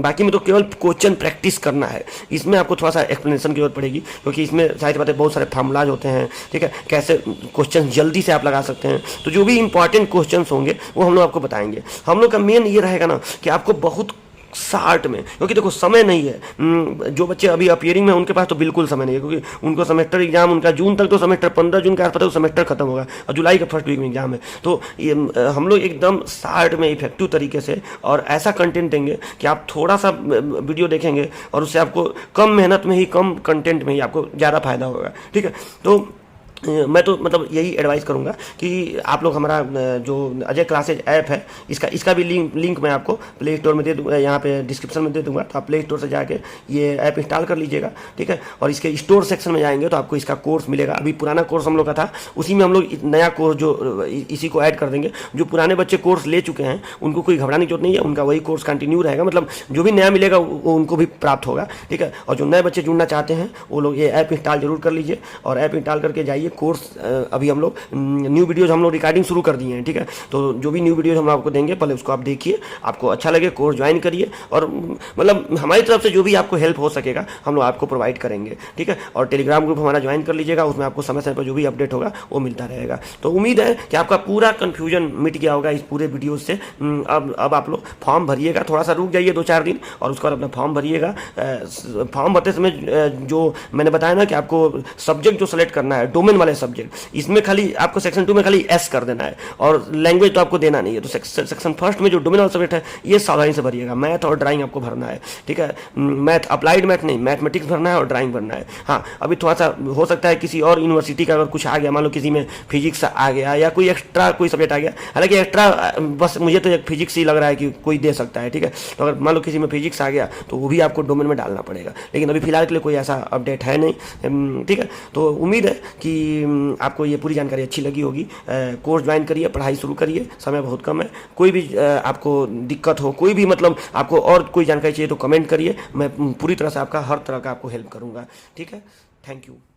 बाकी में तो केवल क्वेश्चन प्रैक्टिस करना है, इसमें आपको थोड़ा सा एक्सप्लेनेशन की जरूरत पड़ेगी, क्योंकि इसमें शायद बातें बहुत सारे फार्मूलाज होते हैं। ठीक है, कैसे क्वेश्चन जल्दी से आप लगा सकते हैं, तो जो भी इंपॉर्टेंट क्वेश्चंस होंगे वो हम लोग आपको बताएंगे। हम लोग का मेन ये रहेगा ना कि आपको बहुत 60 में, क्योंकि देखो समय नहीं है। जो बच्चे अभी अपियरिंग में उनके पास तो बिल्कुल समय नहीं है, क्योंकि उनको सेमेस्टर एग्जाम उनका जून तक, तो सेमेस्टर 15 जून के आसपास तो सेमेस्टर खत्म होगा और जुलाई का फर्स्ट वीक में एग्जाम है। तो ये हम लोग एकदम 60 में इफेक्टिव तरीके से और ऐसा कंटेंट देंगे कि आप थोड़ा सा वीडियो देखेंगे और उससे आपको कम मेहनत में ही, कम कंटेंट में ही आपको ज़्यादा फायदा होगा। ठीक है, तो मैं तो मतलब यही एडवाइस करूंगा कि आप लोग हमारा जो अजय क्लासेज ऐप है, इसका भी लिंक मैं आपको प्ले स्टोर में दे दूँगा, यहाँ पे डिस्क्रिप्शन में दे दूँगा। तो आप प्ले स्टोर से जाके ये ऐप इंस्टॉल कर लीजिएगा। ठीक है, और इसके स्टोर सेक्शन में जाएंगे तो आपको इसका कोर्स मिलेगा। अभी पुराना कोर्स हम लोग का था, उसी में हम लोग नया कोर्स जो इसी को ऐड कर देंगे। जो पुराने बच्चे कोर्स ले चुके हैं उनको कोई घबराने की जरूरत नहीं है, उनका वही कोर्स कंटिन्यू रहेगा। मतलब जो भी नया मिलेगा वो उनको भी प्राप्त होगा। ठीक है, और जो नए बच्चे जुड़ना चाहते हैं वो लोग ये ऐप इंस्टॉल जरूर कर लीजिए, और ऐप इंस्टॉल करके जाइए। कोर्स अभी हम लोग न्यू वीडियोज हम लोग रिकॉर्डिंग शुरू कर दिए हैं। ठीक है, तो जो भी न्यू वीडियोज हम आपको देंगे पहले उसको आप देखिए, आपको अच्छा लगे कोर्स ज्वाइन करिए, और मतलब हमारी तरफ से जो भी आपको हेल्प हो सकेगा हम लोग आपको प्रोवाइड करेंगे। ठीक है, और टेलीग्राम ग्रुप हमारा ज्वाइन कर लीजिएगा, उसमें आपको समय समय पर जो भी अपडेट होगा वो मिलता रहेगा। तो उम्मीद है कि आपका पूरा कन्फ्यूजन मिट गया होगा इस पूरे वीडियो से। अब आप लोग फॉर्म भरिएगा, थोड़ा सा रुक जाइए 2-4 दिन, और उसके बाद अपना फॉर्म भरिएगा। फॉर्म भरते समय जो मैंने बताया ना कि आपको सब्जेक्ट जो सेलेक्ट करना है, डोमेन वाले सब्जेक्ट, इसमें खाली आपको सेक्शन 2 में खाली एस कर देना है, और लैंग्वेज तो आपको देना नहीं है। तो सेक्शन फर्स्ट में जो डोमेन वाला सब्जेक्ट है ये सावधानी से भरिएगा। मैथ और ड्राइंग आपको भरना है। ठीक है, मैथ, अप्लाइड मैथ नहीं, मैथमेटिक्स भरना है और ड्राइंग भरना है। हाँ, अभी थोड़ा सा हो सकता है किसी और यूनिवर्सिटी का अगर कुछ आ गया, मान लो किसी में फिजिक्स आ गया या कोई एक्स्ट्रा कोई सब्जेक्ट आ गया, हालांकि एक्स्ट्रा बस मुझे तो एक फिजिक्स ही लग रहा है कि कोई दे सकता है। ठीक है, तो अगर मान लो किसी में फिजिक्स आ गया तो वो भी आपको डोमेन में डालना पड़ेगा, लेकिन अभी फिलहाल के लिए कोई ऐसा अपडेट है नहीं। ठीक है, तो उम्मीद है कि आपको ये पूरी जानकारी अच्छी लगी होगी। कोर्स ज्वाइन करिए, पढ़ाई शुरू करिए, समय बहुत कम है। कोई भी आपको दिक्कत हो, कोई भी मतलब आपको और कोई जानकारी चाहिए तो कमेंट करिए, मैं पूरी तरह से आपका हर तरह का आपको हेल्प करूँगा। ठीक है, थैंक यू।